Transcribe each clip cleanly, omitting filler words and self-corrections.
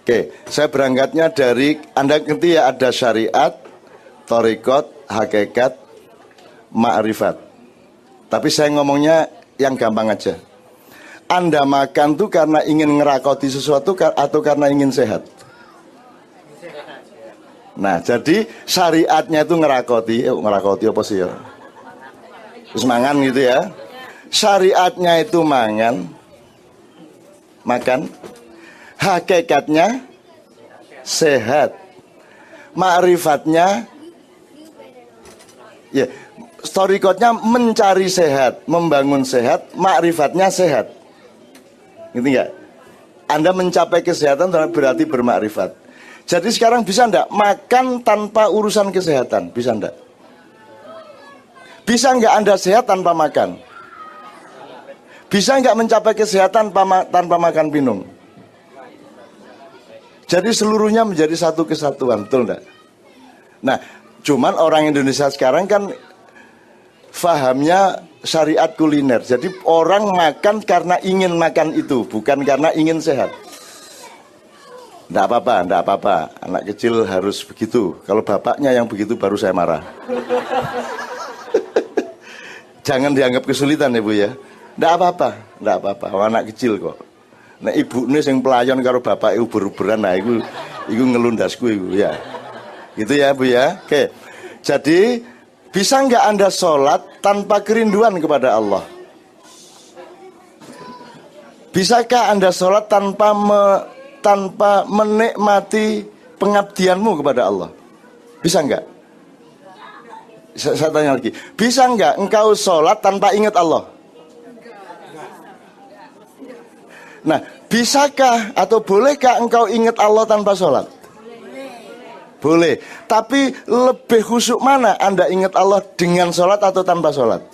Oke, saya berangkatnya dari, Anda ngerti ya, ada syariat, thariqat, hakikat, ma'rifat. Tapi saya ngomongnya yang gampang aja. Anda makan tuh karena ingin ngerakoti sesuatu atau karena ingin sehat? Nah, jadi syariatnya itu ngerakoti apa sih ya? Terus mangan gitu ya. Syariatnya itu makan. Hakikatnya sehat. Ma'rifatnya ya, thariqatnya mencari sehat, membangun sehat, ma'rifatnya sehat. Gitu enggak? Anda mencapai kesehatan berarti bermakrifat. Jadi sekarang bisa enggak makan tanpa urusan kesehatan? Bisa enggak? Bisa enggak Anda sehat tanpa makan? Bisa enggak mencapai kesehatan tanpa makan minum? Jadi seluruhnya menjadi satu kesatuan, betul enggak? Nah, cuman orang Indonesia sekarang kan fahamnya syariat kuliner. Jadi orang makan karena ingin makan itu, bukan karena ingin sehat. Enggak apa-apa. Anak kecil harus begitu. Kalau bapaknya yang begitu baru saya marah. Jangan dianggap kesulitan ya Bu ya. Enggak apa-apa. Anak kecil kok. Nah ibu ini yang pelayan karo bapak uber-uberan, nah itu ngelundasku itu ya. Gitu ya Bu ya. Oke. Jadi bisa nggak Anda sholat tanpa kerinduan kepada Allah? Bisakah Anda sholat tanpa menikmati pengabdianmu kepada Allah? Bisa nggak? Saya tanya lagi. Bisa nggak engkau sholat tanpa ingat Allah? Nah, bisakah atau bolehkah engkau ingat Allah tanpa sholat? Boleh. Tapi lebih khusyuk mana Anda ingat Allah dengan sholat atau tanpa sholat?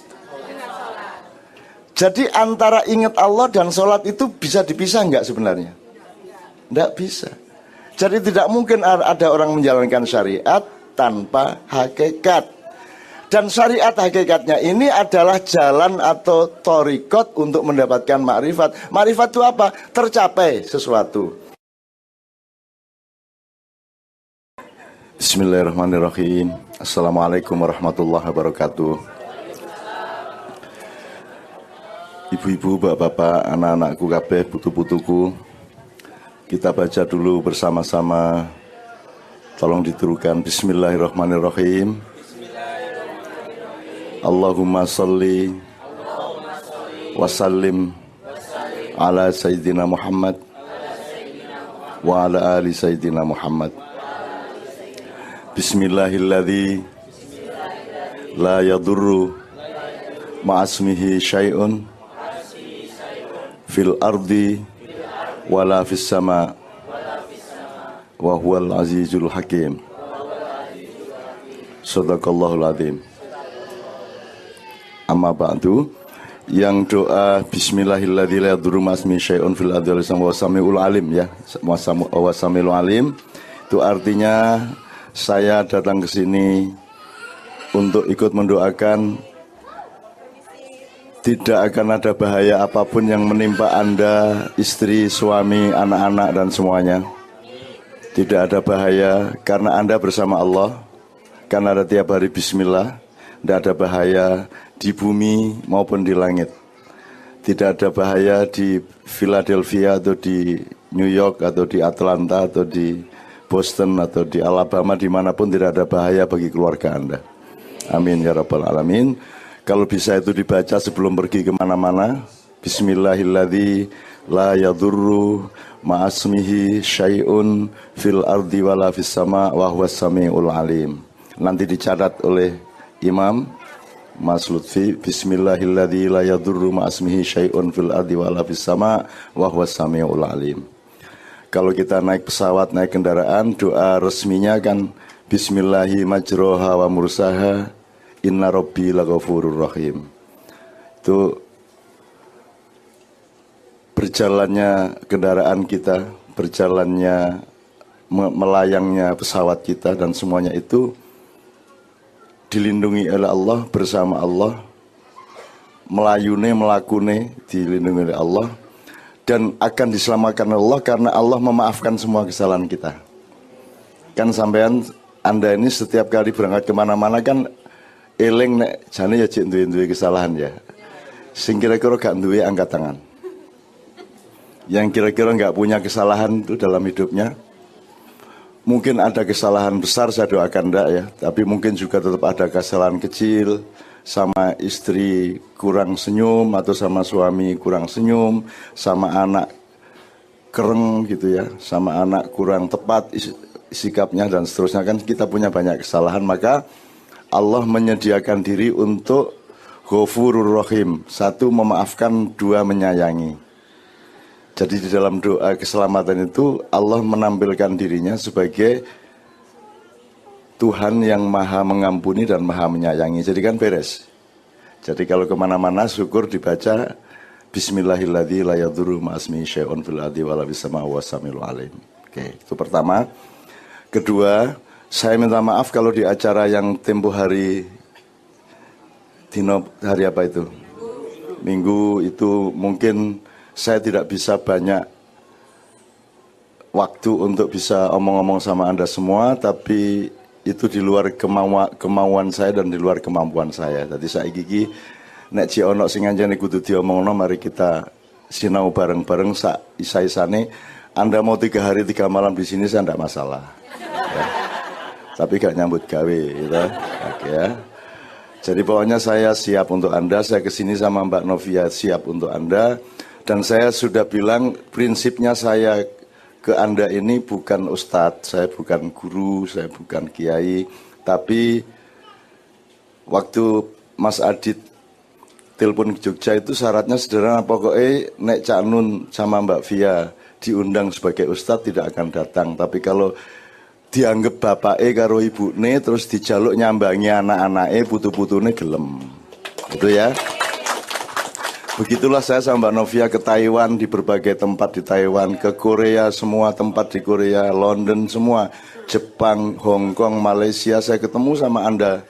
Jadi antara ingat Allah dan sholat itu bisa dipisah nggak sebenarnya? Nggak bisa. Jadi tidak mungkin ada orang menjalankan syariat tanpa hakikat. Dan syariat hakikatnya ini adalah jalan atau thariqat untuk mendapatkan makrifat. Makrifat itu apa? Tercapai sesuatu. Bismillahirrahmanirrahim. Assalamualaikum warahmatullahi wabarakatuh. Ibu-ibu, bapak-bapak, anak-anakku kabeh, putu-putuku, kita baca dulu bersama-sama. Tolong diturukan. Bismillahirrahmanirrahim. Allahumma salli wasallim ala Sayyidina Muhammad wa ala ali Sayyidina Muhammad. Bismillahilladzi la yadurru ma'asmihi syai'un fil ardi wala fis sama wa huwal azizul hakim. Shadaqallahul azim. Amma ba'du, yang doa bismillahilladzi la yadurru ma'asmihi syai'un fil ardi wa samiul alim ya, wa samiul alim itu artinya saya datang ke sini untuk ikut mendoakan tidak akan ada bahaya apapun yang menimpa Anda, istri, suami, anak-anak dan semuanya. Tidak ada bahaya karena Anda bersama Allah, karena ada tiap hari bismillah. Tidak ada bahaya di bumi maupun di langit. Tidak ada bahaya di Philadelphia atau di New York atau di Atlanta atau di Boston atau di Alabama, dimanapun tidak ada bahaya bagi keluarga Anda. Amin ya rabbal alamin. Kalau bisa itu dibaca sebelum pergi kemana-mana. Bismillahilladzi la yadurru ma'asmihi syai'un fil ardi wala fis sama wa huwas samiul alim. Nanti dicatat oleh Imam Mas Lutfi. Bismillahilladzi la yadurru ma'asmihi syai'un fil ardi wala fis sama wa huwas samiul alim. Kalau kita naik pesawat, naik kendaraan, doa resminya kan Bismillahi majroha wa mursaha inna rabbi laghafurur rahim. Itu berjalannya kendaraan kita, berjalannya melayangnya pesawat kita dan semuanya itu dilindungi oleh Allah, bersama Allah, melayune melakune dilindungi oleh Allah. dan akan diselamatkan Allah karena Allah memaafkan semua kesalahan kita. Kan sampean Anda ini setiap kali berangkat kemana-mana kan eling nek jane ya cek duwe kesalahan ya. Sing kira-kira gak duwe angkat tangan. Yang kira-kira gak punya kesalahan itu dalam hidupnya. Mungkin ada kesalahan besar, saya doakan enggak ya. Tapi mungkin juga tetap ada kesalahan kecil. Sama istri kurang senyum, atau sama suami kurang senyum, sama anak kereng gitu ya, sama anak kurang tepat sikapnya dan seterusnya. Kan kita punya banyak kesalahan, maka Allah menyediakan diri untuk Ghafurur Rahim. Satu, memaafkan. Dua, menyayangi. Jadi di dalam doa keselamatan itu Allah menampilkan dirinya sebagai Tuhan yang maha mengampuni dan maha menyayangi. Jadi kan beres. Jadi kalau kemana-mana syukur dibaca Bismillahilladzi la yadurru ma'asmihi syai'un fil ardi wala fis samaa'i was samiul alim. Oke, itu pertama. Kedua, saya minta maaf kalau di acara yang tempo hari hari apa itu? Minggu itu mungkin saya tidak bisa banyak waktu untuk bisa omong-omong sama Anda semua, tapi itu di luar kemauan saya dan di luar kemampuan saya. Jadi saya gigi nek ci ono sing anjene kudu diomongno, mari kita sinau bareng-bareng sak isa-isane. Anda mau 3 hari 3 malam di sini saya tidak masalah. Ya. Tapi gak nyambut gawe gitu. Oke ya. Jadi pokoknya saya siap untuk Anda, saya kesini sama Mbak Novia siap untuk Anda. Dan saya sudah bilang prinsipnya saya ke Anda ini bukan ustadz, saya bukan guru, saya bukan kiai. Tapi waktu Mas Adit telepon ke Jogja itu syaratnya sederhana, pokoknya nek Cak Nun sama Mbak Via diundang sebagai ustadz tidak akan datang. Tapi kalau dianggap bapake karo ibune terus dijaluk nyambangi anak-anake putu-putune gelem. Itu ya. Begitulah saya sama Mbak Novia ke Taiwan, di berbagai tempat di Taiwan, ke Korea, semua tempat di Korea, London semua, Jepang, Hong Kong, Malaysia, saya ketemu sama Anda,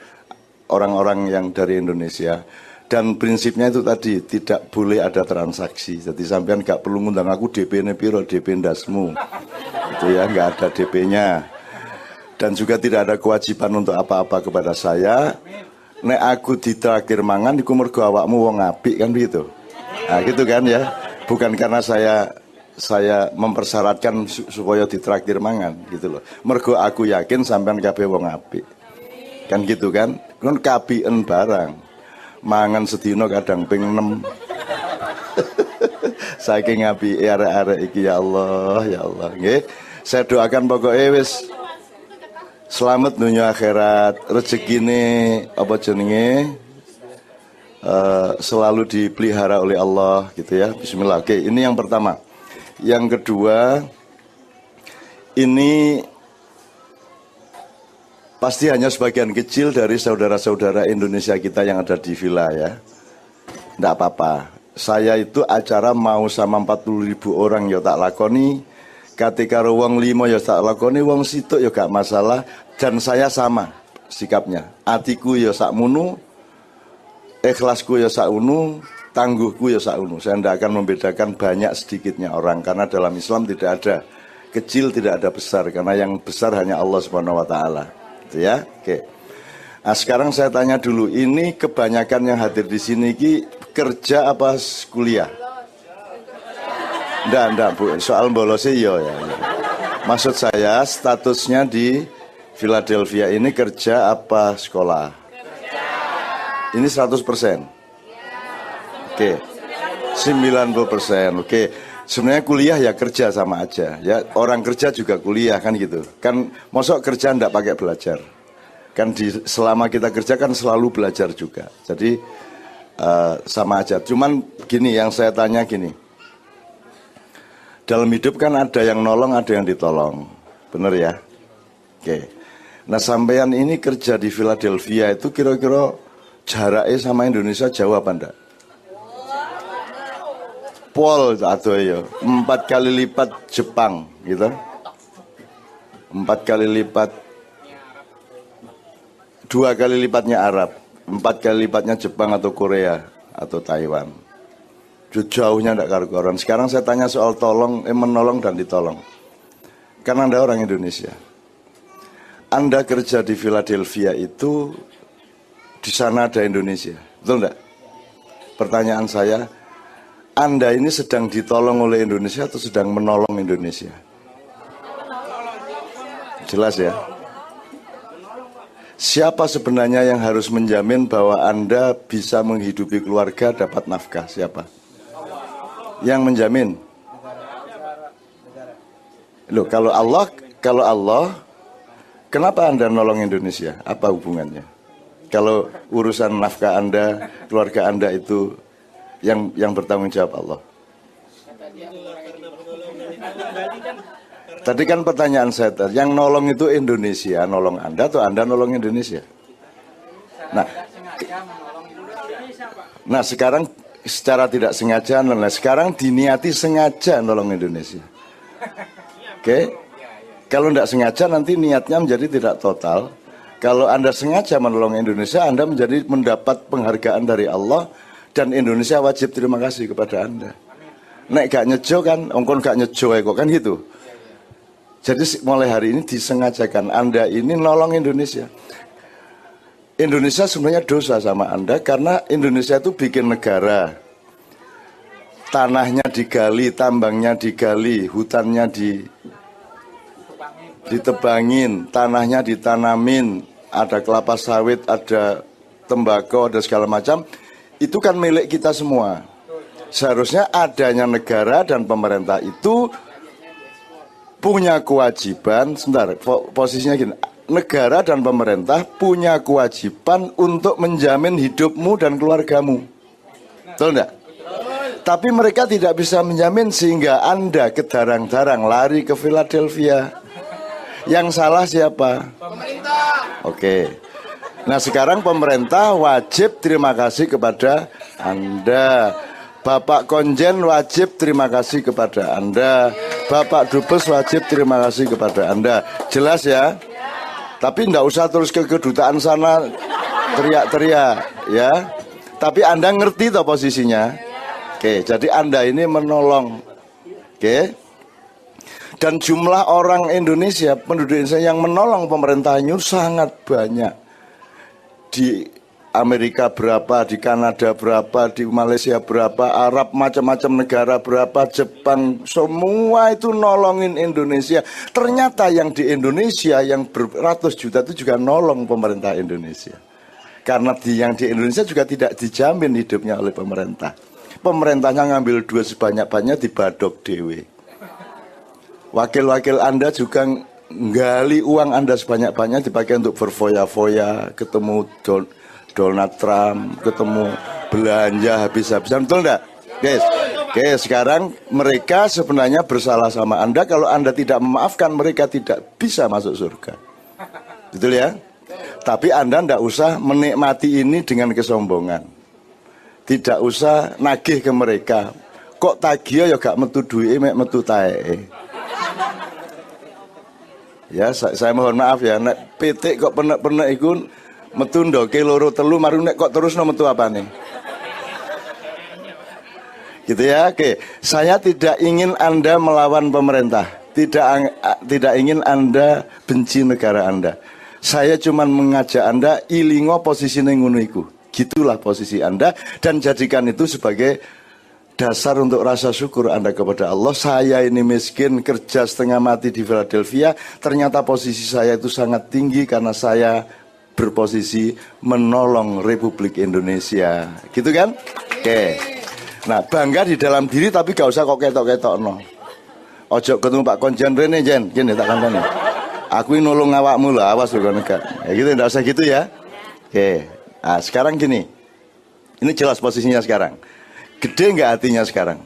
orang-orang yang dari Indonesia. Dan prinsipnya itu tadi, tidak boleh ada transaksi. Jadi sampean gak perlu ngundang aku DP-nya piro, DP ndasmu. Itu ya, gak ada DP-nya. Dan juga tidak ada kewajiban untuk apa-apa kepada saya. Nek aku ditraktir mangan, iku mergo awakmu wong apik kan begitu. Nah gitu kan ya, bukan karena saya mempersyaratkan supaya ditraktir mangan gitu loh. Mergo aku yakin sampean kabeh wong apik. Kan gitu kan? Kon kabien barang. Mangan sedina kadang ping 6. Saking apike arek-arek iki ya Allah, ya Allah. Nggih. Saya doakan pokoknya wis selamat dunia akhirat, rezekine apa jenenge selalu dipelihara oleh Allah gitu ya. Bismillah. Oke, ini yang pertama. Yang kedua, ini pasti hanya sebagian kecil dari saudara-saudara Indonesia kita yang ada di villa ya. Tidak apa-apa. Saya itu acara mau sama 40.000 orang ya tak lakoni. Ketika wong 5 ya tak lakoni, wong situk ya gak masalah. Dan saya sama sikapnya. Atiku ya sakmunu, ikhlasku ya sakunu, tangguhku ya sakunu. Saya tidak akan membedakan banyak sedikitnya orang, karena dalam Islam tidak ada kecil, tidak ada besar, karena yang besar hanya Allah Subhanahu wa taala. Gitu ya. Oke. Nah, sekarang saya tanya dulu, ini kebanyakan yang hadir di sini ki kerja apa kuliah? Enggak, Bu. Soal bolosnya ya. Maksud saya statusnya di Philadelphia ini kerja apa sekolah? Ini 100%. Oke. 90%. Oke. Sebenarnya kuliah ya kerja sama aja. Ya, orang kerja juga kuliah kan gitu. Kan mosok kerja enggak pakai belajar. Kan selama kita kerja kan selalu belajar juga. Jadi sama aja. Cuman gini, yang saya tanya gini. Dalam hidup kan ada yang nolong, ada yang ditolong. Bener ya? Oke. Nah, sampean ini kerja di Philadelphia itu kira-kira jaraknya sama Indonesia jauh apa enggak? Pol atau ya 4 kali lipat Jepang gitu. 4 kali lipat, 2 kali lipatnya Arab, 4 kali lipatnya Jepang atau Korea atau Taiwan. Jauhnya tidak karu-karuan. Sekarang saya tanya soal menolong dan ditolong. Karena Anda orang Indonesia. Anda kerja di Philadelphia itu, di sana ada Indonesia. Betul enggak? Pertanyaan saya, Anda ini sedang ditolong oleh Indonesia atau sedang menolong Indonesia? Jelas ya? Siapa sebenarnya yang harus menjamin bahwa Anda bisa menghidupi keluarga, dapat nafkah? Siapa? Yang menjamin? Loh, kalau Allah, kenapa Anda nolong Indonesia? Apa hubungannya? Kalau urusan nafkah Anda, keluarga Anda itu yang bertanggung jawab Allah. Tadi kan pertanyaan saya, yang nolong itu Indonesia, nolong Anda atau Anda nolong Indonesia? Nah sekarang secara tidak sengaja, sekarang diniati sengaja nolong Indonesia. Oke? Kalau tidak sengaja nanti niatnya menjadi tidak total. Kalau Anda sengaja menolong Indonesia, Anda mendapat penghargaan dari Allah dan Indonesia wajib terima kasih kepada Anda. Nek gak nyejo kan, ongkon gak nyejo kok kan gitu. Jadi mulai hari ini disengajakan Anda ini nolong Indonesia. Indonesia sebenarnya dosa sama Anda karena Indonesia itu bikin negara. Tanahnya digali, tambangnya digali, hutannya ditebangin, tanahnya ditanamin, ada kelapa sawit, ada tembakau, ada segala macam. Itu kan milik kita semua. Seharusnya adanya negara dan pemerintah itu punya kewajiban, sebentar, posisinya gini, negara dan pemerintah punya kewajiban untuk menjamin hidupmu dan keluargamu. Betul enggak? Tapi mereka tidak bisa menjamin sehingga Anda kedarang-darang lari ke Philadelphia. Yang salah siapa? Pemerintah. Oke. Nah sekarang pemerintah wajib terima kasih kepada Anda. Bapak Konjen wajib terima kasih kepada Anda. Bapak Dubes wajib terima kasih kepada Anda. Jelas ya? Tapi enggak usah terus ke kedutaan sana teriak-teriak ya. Tapi Anda ngerti toh posisinya? Oke, jadi Anda ini menolong. Oke. Dan jumlah orang Indonesia, penduduk Indonesia yang menolong pemerintahnya sangat banyak. Di Amerika berapa, di Kanada berapa, di Malaysia berapa, Arab macam-macam negara berapa, Jepang, semua itu nolongin Indonesia. Ternyata yang di Indonesia yang beratus juta itu juga nolong pemerintah Indonesia. Karena yang di Indonesia juga tidak dijamin hidupnya oleh pemerintah. Pemerintahnya ngambil duit sebanyak-banyaknya di badok dewe. Wakil-wakil Anda juga nggali uang Anda sebanyak-banyaknya dipakai untuk berfoya-foya, ketemu Donald Trump, ketemu belanja habis-habisan, betul enggak? Guys, oke, sekarang mereka sebenarnya bersalah sama Anda. Kalau Anda tidak memaafkan, mereka tidak bisa masuk surga. Betul ya? Tapi Anda tidak usah menikmati ini dengan kesombongan. Tidak usah nagih ke mereka. Kok tagih ya gak metu duit, metu tae. Ya, saya mohon maaf ya, nek PT kok penek-penek iku metu ndoke loro telu maru nek kok terus no metu apane. Gitu ya. Oke, saya tidak ingin Anda melawan pemerintah. Tidak ingin Anda benci negara Anda. Saya cuma mengajak Anda ilingo posisine ngono iku. Gitulah posisi Anda dan jadikan itu sebagai dasar untuk rasa syukur Anda kepada Allah. Saya ini miskin, kerja setengah mati di Philadelphia. Ternyata posisi saya itu sangat tinggi karena saya berposisi menolong Republik Indonesia. Gitu kan? Oke. Nah, bangga di dalam diri tapi gak usah kok ketok-ketok no. Ojo ketemu Pak Konjen rene jen, gini tak kandani. Aku ini nolong awakmu lah, awas loh negara. Ya gitu, enggak usah gitu ya. Oke. Nah, sekarang gini. Ini jelas posisinya sekarang. Gede nggak hatinya sekarang?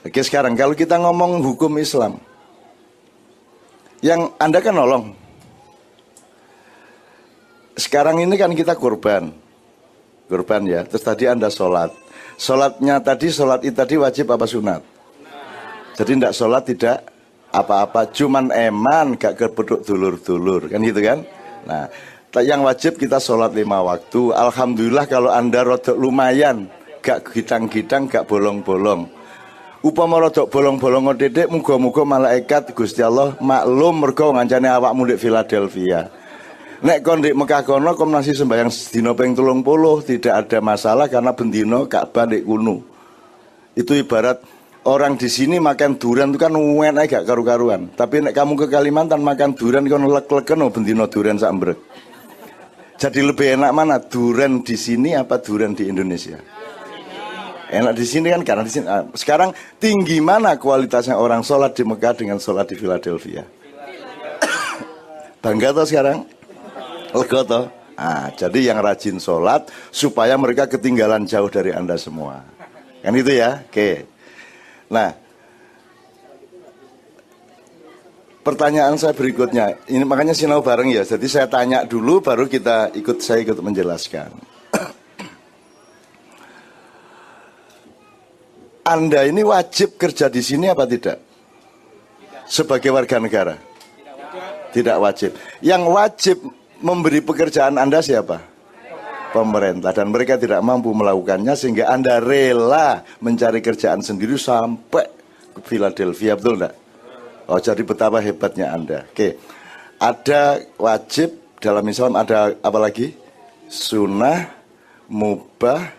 Oke, sekarang kalau kita ngomong hukum Islam, yang Anda kan nolong. Sekarang ini kan kita kurban ya. Terus tadi Anda sholat. Sholatnya tadi, sholat itu tadi wajib apa sunat? Jadi tidak sholat tidak apa-apa, cuman eman gak kebeduk dulur-dulur kan gitu kan? Nah, yang wajib kita sholat 5 waktu. Alhamdulillah kalau Anda rodok lumayan gak gitang-gitang, gak bolong-bolong. Upama rodok bolong-bolong titik, muga-muga malaikat Gusti Allah maklum mergo ngancane awakmu ndek Philadelphia. Nek kon ndek Mekah kono kom nasi sembayang sedina ping 30 tidak ada masalah karena bendino Ka'bah ndek kuno. Itu ibarat orang di sini makan durian itu kan enak gak karu-karuan. Tapi nek kamu ke Kalimantan makan durian kon lek-leken bendino durian sak mbrek. Jadi lebih enak mana durian di sini apa durian di Indonesia? Enak di sini kan karena di sini. Sekarang tinggi mana kualitasnya orang sholat di Mekah dengan sholat di Philadelphia? Bangga toh sekarang? Lega toh? Jadi yang rajin sholat supaya mereka ketinggalan jauh dari Anda semua. Kan itu ya? Oke. Nah, pertanyaan saya berikutnya. Ini makanya sinau bareng ya. Jadi saya tanya dulu baru saya ikut menjelaskan. Anda ini wajib kerja di sini apa tidak? Sebagai warga negara? Tidak wajib. Yang wajib memberi pekerjaan Anda siapa? Pemerintah. Dan mereka tidak mampu melakukannya sehingga Anda rela mencari kerjaan sendiri sampai ke Philadelphia, betul enggak? Oh, jadi betapa hebatnya Anda. Oke. Ada wajib dalam Islam, ada apa lagi? Sunnah, mubah,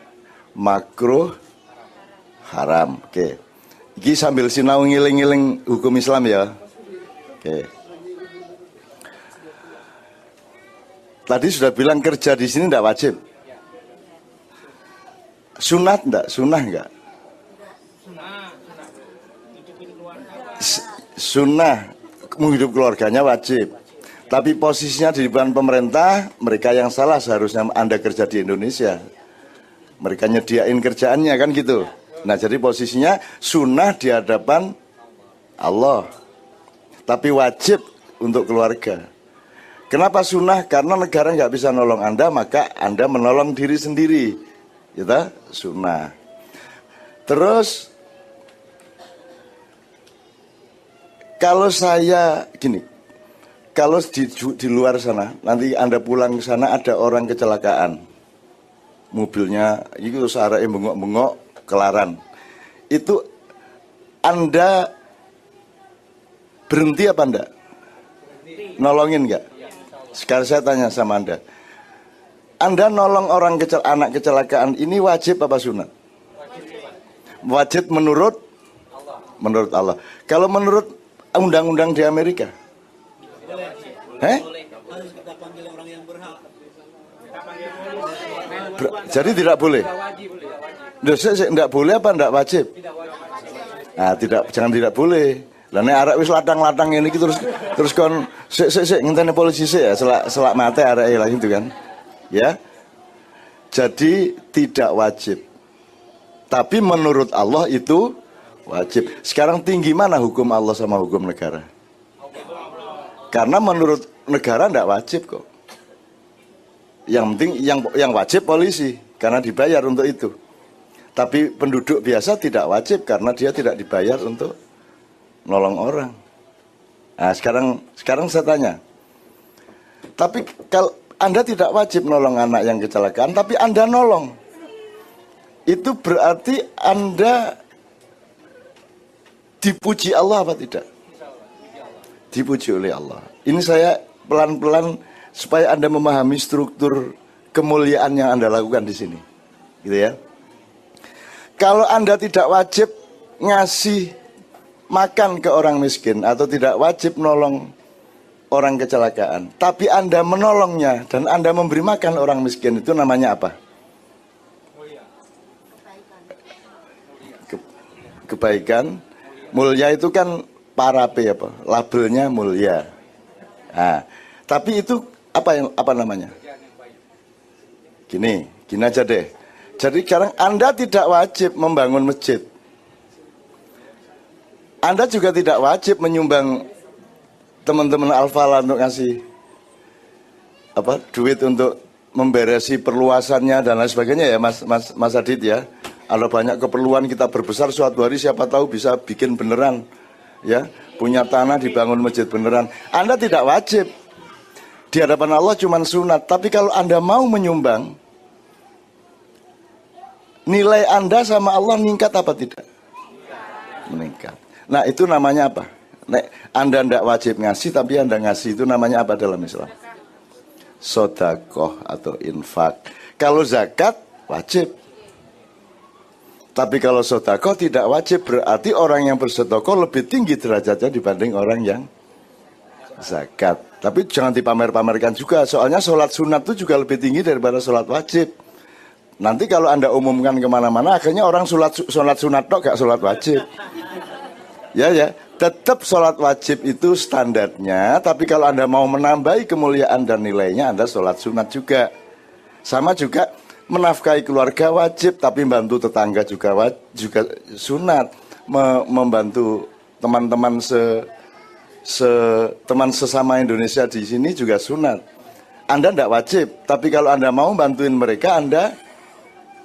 makruh, haram. Oke. Iki sambil sinau ngiling-ngiling hukum Islam ya. Oke. Tadi sudah bilang kerja di sini tidak wajib. Sunat enggak? Sunnah enggak? Sunnah menghidup keluarganya wajib. Tapi posisinya di depan pemerintah, mereka yang salah seharusnya Anda kerja di Indonesia. Mereka nyediain kerjaannya kan gitu. Nah jadi posisinya sunnah di hadapan Allah. Tapi wajib untuk keluarga. Kenapa sunnah? Karena negara nggak bisa nolong Anda, maka Anda menolong diri sendiri. Gitu, sunnah. Terus kalau saya gini, kalau di luar sana, nanti Anda pulang ke sana ada orang kecelakaan, mobilnya itu searahnya bengok-bengok, kelaran, itu Anda berhenti apa enggak? Nolongin enggak? Sekarang saya tanya sama Anda nolong orang anak kecelakaan ini wajib apa sunat? Wajib menurut Allah. Kalau menurut undang-undang di Amerika? Jadi tidak boleh. Tidak boleh apa tidak wajib? Nah, jangan tidak boleh. Lah nek arek wis latang-latang ngene iki terus kon sik ngenteni polisi sik ya selak mate areke lah gitu kan. Ya. Jadi tidak wajib. Tapi menurut Allah itu wajib. Sekarang tinggi mana hukum Allah sama hukum negara? Karena menurut negara tidak wajib kok. Yang penting yang wajib polisi karena dibayar untuk itu. Tapi penduduk biasa tidak wajib karena dia tidak dibayar untuk nolong orang. Nah, sekarang saya tanya. Tapi kalau Anda tidak wajib nolong anak yang kecelakaan, tapi Anda nolong. Itu berarti Anda dipuji Allah apa tidak? Dipuji oleh Allah. Ini saya pelan-pelan supaya Anda memahami struktur kemuliaan yang Anda lakukan di sini. Gitu ya. Kalau Anda tidak wajib ngasih makan ke orang miskin atau tidak wajib nolong orang kecelakaan, tapi Anda menolongnya dan Anda memberi makan orang miskin, itu namanya apa? Kebaikan. Mulia itu kan parape apa? Labelnya mulia. Nah, tapi itu apa namanya? Gini aja deh. Jadi sekarang Anda tidak wajib membangun masjid. Anda juga tidak wajib menyumbang teman-teman Al-Falah untuk ngasih duit untuk memberesi perluasannya dan lain sebagainya ya Mas Adit ya. Ada banyak keperluan kita berbesar suatu hari siapa tahu bisa bikin beneran ya, punya tanah dibangun masjid beneran. Anda tidak wajib. Di hadapan Allah cuma sunat. Tapi kalau Anda mau menyumbang, nilai Anda sama Allah meningkat apa tidak? Meningkat. Nah itu namanya apa? Nek Anda tidak wajib ngasih tapi Anda ngasih, itu namanya apa dalam Islam? Sodakoh atau infak. Kalau zakat wajib. Tapi kalau sodakoh tidak wajib, berarti orang yang bersodakoh lebih tinggi derajatnya dibanding orang yang zakat. Tapi jangan dipamer-pamerkan juga, soalnya sholat sunat itu juga lebih tinggi daripada sholat wajib. Nanti kalau Anda umumkan kemana-mana, akhirnya orang sholat sunat tok gak sholat wajib. Ya, tetap sholat wajib itu standarnya. Tapi kalau Anda mau menambahi kemuliaan dan nilainya, Anda sholat sunat juga. Sama juga menafkahi keluarga wajib, tapi bantu tetangga juga sunat. Membantu teman-teman teman sesama Indonesia di sini juga sunat. Anda tidak wajib, tapi kalau Anda mau bantuin mereka, Anda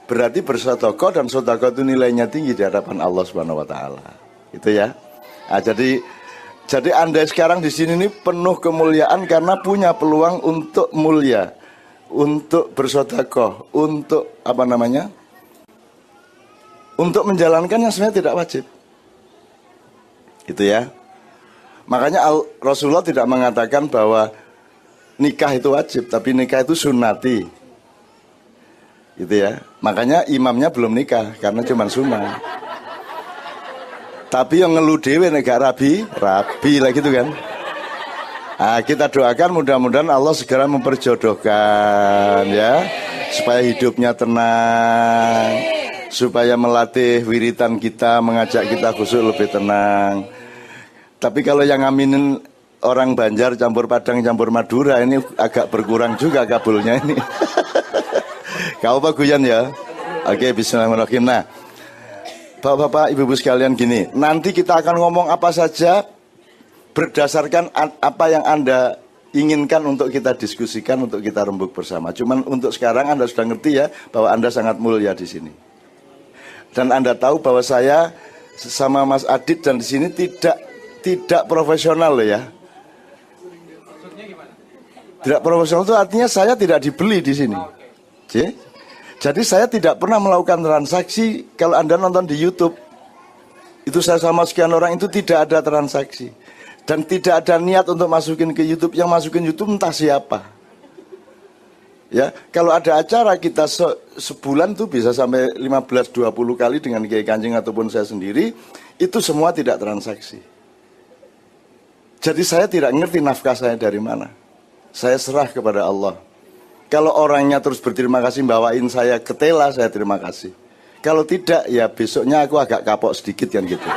berarti bersedekah, dan sedekah itu nilainya tinggi di hadapan Allah Subhanahu wa taala. Itu ya. Nah, jadi Anda sekarang di sini ini penuh kemuliaan karena punya peluang untuk mulia, untuk bersedekah, untuk apa namanya? Untuk menjalankan yang sebenarnya tidak wajib. Itu ya. Makanya Rasulullah tidak mengatakan bahwa nikah itu wajib, tapi nikah itu sunnati. Gitu ya. Makanya imamnya belum nikah karena cuma sunnah. Tapi yang ngeluh dewe negak rabi lah gitu kan. Nah, kita doakan mudah-mudahan Allah segera memperjodohkan ya, supaya hidupnya tenang, supaya melatih wiritan kita, mengajak kita khusyuk lebih tenang. Tapi kalau yang ngaminin orang Banjar campur Padang campur Madura, ini agak berkurang juga kabulnya ini. Kau apa guyan ya? Oke, bismillahirrahmanirrahim. Nah, Bapak-bapak, ibu-ibu sekalian, gini, nanti kita akan ngomong apa saja berdasarkan apa yang Anda inginkan untuk kita diskusikan, untuk kita rembuk bersama. Cuman untuk sekarang Anda sudah ngerti ya bahwa Anda sangat mulia di sini. Dan Anda tahu bahwa saya sama Mas Adit dan di sini tidak profesional loh ya. Tidak profesional itu artinya saya tidak dibeli di sini. Jadi saya tidak pernah melakukan transaksi. Kalau Anda nonton di YouTube, itu saya sama sekian orang itu tidak ada transaksi. Dan tidak ada niat untuk masukin ke YouTube. Yang masukin YouTube entah siapa. Ya, kalau ada acara kita sebulan tuh bisa sampai 15-20 kali dengan Kiai Kanjeng ataupun saya sendiri. Itu semua tidak transaksi. Jadi saya tidak ngerti nafkah saya dari mana. Saya serah kepada Allah. Kalau orangnya terus berterima kasih bawain saya ketela, saya terima kasih. Kalau tidak, ya besoknya aku agak kapok sedikit kan gitu.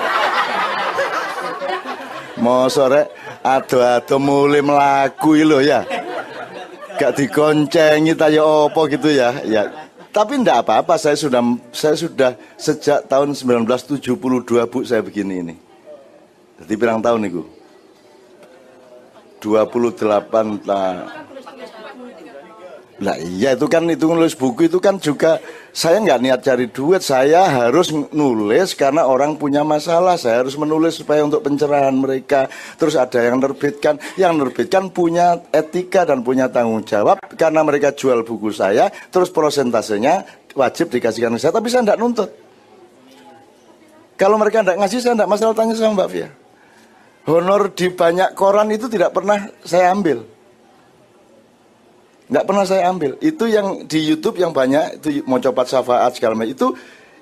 Mau sore ado-ado mulai melaku lo ya. Gak digoncengi tayo opo gitu ya. Ya. Tapi enggak apa-apa, saya sudah sejak tahun 1972 Bu saya begini ini. Jadi berapa tahun nih Bu? 28 tahun. Lah iya itu nulis buku itu kan juga saya nggak niat cari duit, saya harus nulis karena orang punya masalah, saya harus menulis supaya untuk pencerahan mereka. Terus ada yang nerbitkan punya etika dan punya tanggung jawab karena mereka jual buku saya, terus prosentasenya wajib dikasihkan ke saya, tapi saya nggak nuntut. Kalau mereka nggak ngasih saya nggak masalah, tanya sama Mbak Fia. Honor di banyak koran itu tidak pernah saya ambil. Nggak pernah saya ambil. Itu yang di YouTube yang banyak itu mau copat syafaat segala macam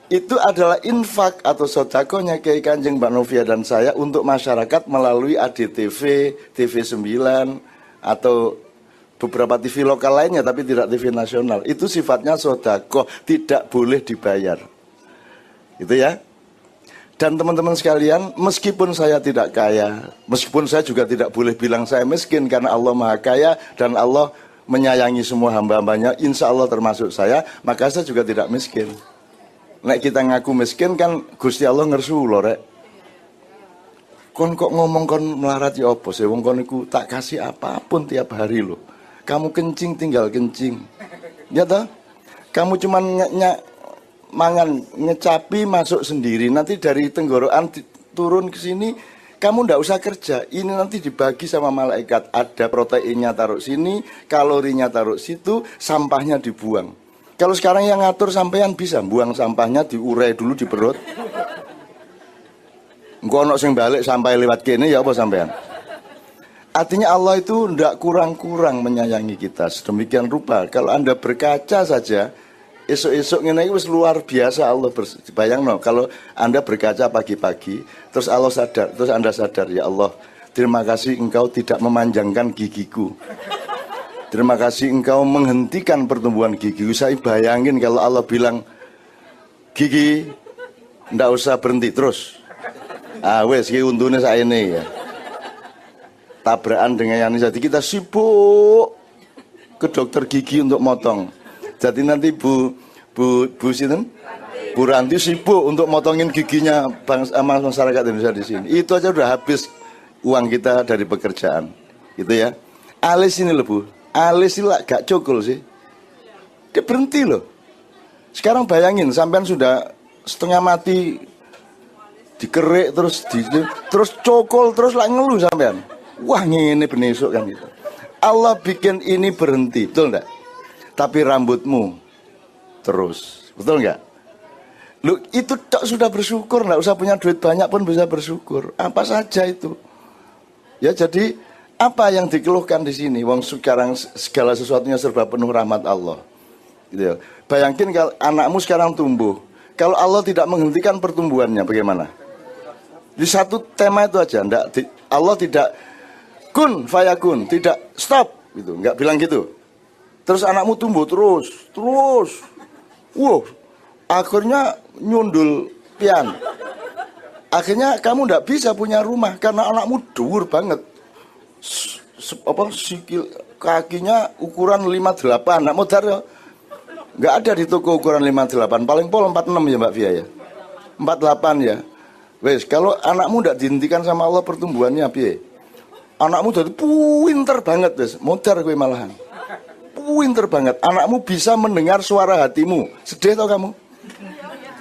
itu adalah infak atau sodakohnya Kiai Kanjeng, Mbak Novia dan saya untuk masyarakat melalui ADTV, TV9 atau beberapa TV lokal lainnya tapi tidak TV nasional. Itu sifatnya sodakoh, tidak boleh dibayar. Itu ya. Dan teman-teman sekalian, meskipun saya tidak kaya, meskipun saya juga tidak boleh bilang saya miskin karena Allah Maha Kaya dan Allah menyayangi semua hamba-hambanya, insya Allah termasuk saya, maka saya juga tidak miskin. Nek kita ngaku miskin kan Gusti Allah ngersu lho rek. Kon kok ngomong kon melarat ya apa sih? Wong kon iku tak kasih apapun tiap hari loh. Kamu kencing tinggal kencing. Ya toh? Kamu cuman mangan ngecapi masuk sendiri. Nanti dari tenggorokan turun ke sini kamu ndak usah kerja, ini nanti dibagi sama malaikat. Ada proteinnya taruh sini, kalorinya taruh situ, sampahnya dibuang. Kalau sekarang yang ngatur sampean bisa buang sampahnya diurai dulu di perut. Engko ono sing balik sampai lewat kene ya apa sampean? Artinya Allah itu tidak kurang-kurang menyayangi kita. Sedemikian rupa kalau Anda berkaca saja, esok-esok ini wis luar biasa Allah. Bayang no, kalau Anda berkaca pagi-pagi, terus Allah sadar, terus Anda sadar, ya Allah, terima kasih Engkau tidak memanjangkan gigiku. Terima kasih Engkau menghentikan pertumbuhan gigiku. Saya bayangin kalau Allah bilang, gigi, ndak usah berhenti terus. Wes, ki untune saya ini ya. Tabrakan dengan yang jadi kita sibuk ke dokter gigi untuk motong. Jadi nanti Bu Ranti sibuk untuk motongin giginya masyarakat Indonesia di sini. Itu aja udah habis uang kita dari pekerjaan, gitu ya. Alis ini loh Bu, alis ini lah gak cukul sih. Dia berhenti loh. Sekarang bayangin, sampean sudah setengah mati dikerik terus cokol terus lah ngeluh sampean. Wah ini benesok kan gitu. Allah bikin ini berhenti, betul enggak? Tapi rambutmu terus, betul enggak? Lu itu sudah bersyukur, enggak usah punya duit banyak pun bisa bersyukur. Apa saja itu. Ya jadi apa yang dikeluhkan di sini? Wong sekarang segala sesuatunya serba penuh rahmat Allah. Gitu ya. Bayangin kalau anakmu sekarang tumbuh, kalau Allah tidak menghentikan pertumbuhannya bagaimana? Di satu tema itu aja, Allah tidak kun fayakun, tidak stop gitu, nggak bilang gitu. Terus anakmu tumbuh terus, wow, akhirnya nyundul pian. Akhirnya kamu nggak bisa punya rumah karena anakmu dhuwur banget. Sikil kakinya ukuran 58, nak modar ya. Nggak ada di toko ukuran 58, paling pol 46 ya Mbak Fia ya. 48 ya. Wes, kalau anakmu nggak dihentikan sama Allah pertumbuhannya piye? Anakmu jadi pinter banget, wes. Modar gue malahan. Pinter banget. Anakmu bisa mendengar suara hatimu. Sedih tau kamu?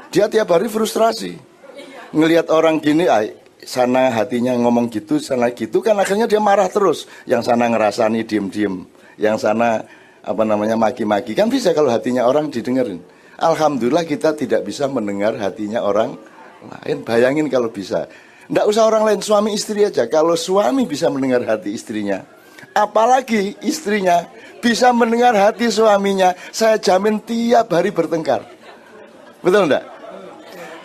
Dia tiap hari frustrasi. Ngelihat orang gini, sana hatinya ngomong gitu, sana gitu, kan akhirnya dia marah terus. Yang sana ngerasani diem-diem, yang sana maki-maki. Kan bisa kalau hatinya orang didengerin. Alhamdulillah kita tidak bisa mendengar hatinya orang lain. Bayangin kalau bisa. Nggak usah orang lain, suami istri aja. Kalau suami bisa mendengar hati istrinya, apalagi istrinya bisa mendengar hati suaminya, saya jamin tiap hari bertengkar. Betul enggak?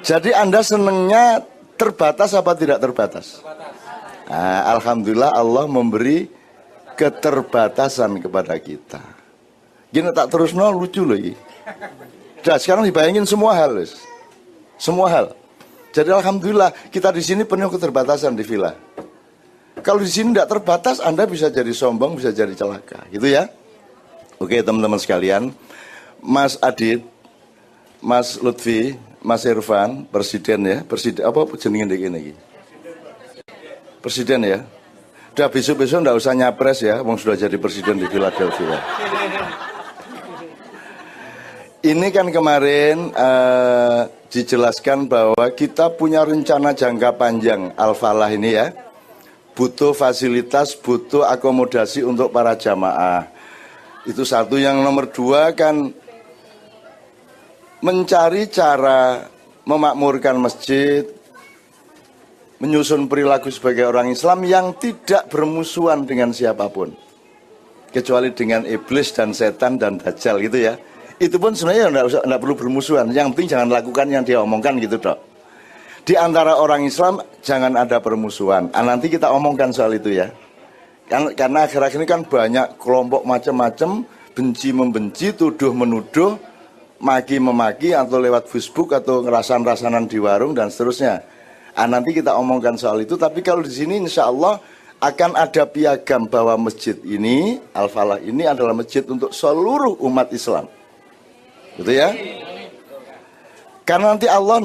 Jadi Anda senengnya terbatas apa tidak terbatas? Alhamdulillah Allah memberi keterbatasan kepada kita. Gini tak terus lucu loh ini. Nah, sekarang dibayangin semua hal, semua hal. Jadi alhamdulillah kita di sini penuh keterbatasan di villa. Kalau di sini tidak terbatas, Anda bisa jadi sombong, bisa jadi celaka, gitu ya. Oke teman-teman sekalian, Mas Adit, Mas Lutfi, Mas Irfan, presiden ya, presiden apa jenengin ini? Presiden ya. Udah besok-besok nggak usah nyapres ya, wong sudah jadi presiden di Philadelphia. Ini kan kemarin dijelaskan bahwa kita punya rencana jangka panjang Al-Falah ini ya. Butuh fasilitas, butuh akomodasi untuk para jamaah. Itu satu. Yang nomor dua kan mencari cara memakmurkan masjid, menyusun perilaku sebagai orang Islam yang tidak bermusuhan dengan siapapun. Kecuali dengan iblis dan setan dan dajjal gitu ya. Itu pun sebenarnya enggak perlu bermusuhan. Yang penting jangan lakukan yang dia omongkan gitu dok. Di antara orang Islam jangan ada permusuhan. Nanti kita omongkan soal itu ya. Karena akhir-akhir ini kan banyak kelompok macam-macam, benci-membenci, tuduh-menuduh, maki-memaki atau lewat Facebook atau ngerasan-rasanan di warung dan seterusnya. Nanti kita omongkan soal itu. Tapi kalau di sini insya Allah akan ada piagam bahwa masjid ini, Al-Falah ini adalah masjid untuk seluruh umat Islam. Gitu ya. Karena nanti Allah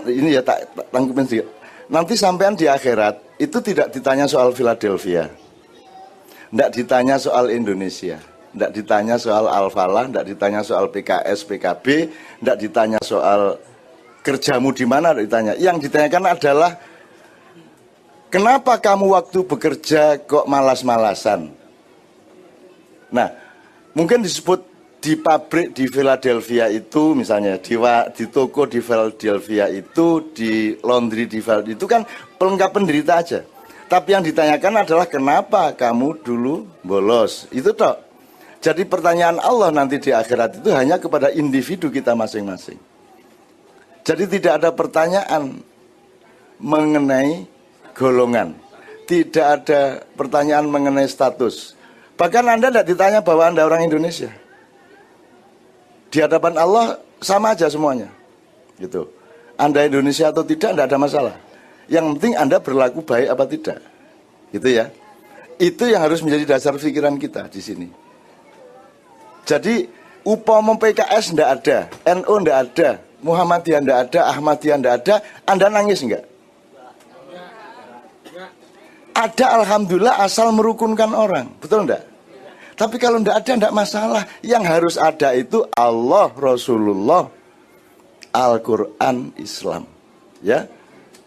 ini ya tak tangkupin sih. Nanti sampean di akhirat itu tidak ditanya soal Philadelphia. Tidak ditanya soal Indonesia. Tidak ditanya soal Al-Falah, tidak ditanya soal PKS, PKB, tidak ditanya soal kerjamu di mana, tidak ditanya. Yang ditanyakan adalah kenapa kamu waktu bekerja kok malas-malasan? Nah, mungkin disebut di pabrik di Philadelphia itu misalnya, di toko di Philadelphia itu, di laundry di Philadelphia itu kan pelengkap penderita aja. Tapi yang ditanyakan adalah kenapa kamu dulu bolos. Itu toh. Jadi pertanyaan Allah nanti di akhirat itu hanya kepada individu kita masing-masing. Jadi tidak ada pertanyaan mengenai golongan. Tidak ada pertanyaan mengenai status. Bahkan Anda tidak ditanya bahwa Anda orang Indonesia. Di hadapan Allah sama aja semuanya. Gitu. Anda Indonesia atau tidak ada masalah. Yang penting Anda berlaku baik apa tidak. Gitu ya. Itu yang harus menjadi dasar pikiran kita di sini. Jadi upama PKS tidak ada, NU tidak ada, Muhammadiyah tidak ada, Ahmadiyah tidak ada, Anda nangis enggak? Ada, alhamdulillah, asal merukunkan orang. Betul enggak? Tapi kalau enggak ada, enggak masalah. Yang harus ada itu Allah, Rasulullah, Al-Quran, Islam. Ya,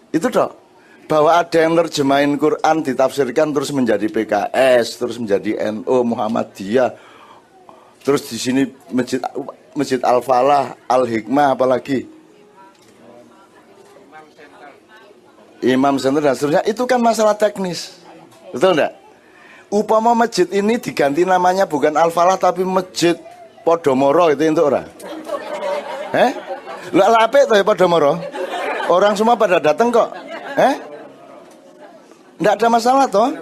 itu toh. Bahwa ada yang nerjemahin Quran, ditafsirkan terus menjadi PKS, terus menjadi NU, Muhammadiyah. Terus di sini Masjid Al-Falah, Al-Hikmah, apalagi Imam Center dan seterusnya, itu kan masalah teknis. Betul enggak? Upama masjid ini diganti namanya bukan Al-Falah tapi Masjid Podomoro, itu untuk orang. Lah apik toh ya Podomoro? Orang semua pada datang kok. Enggak ada masalah toh?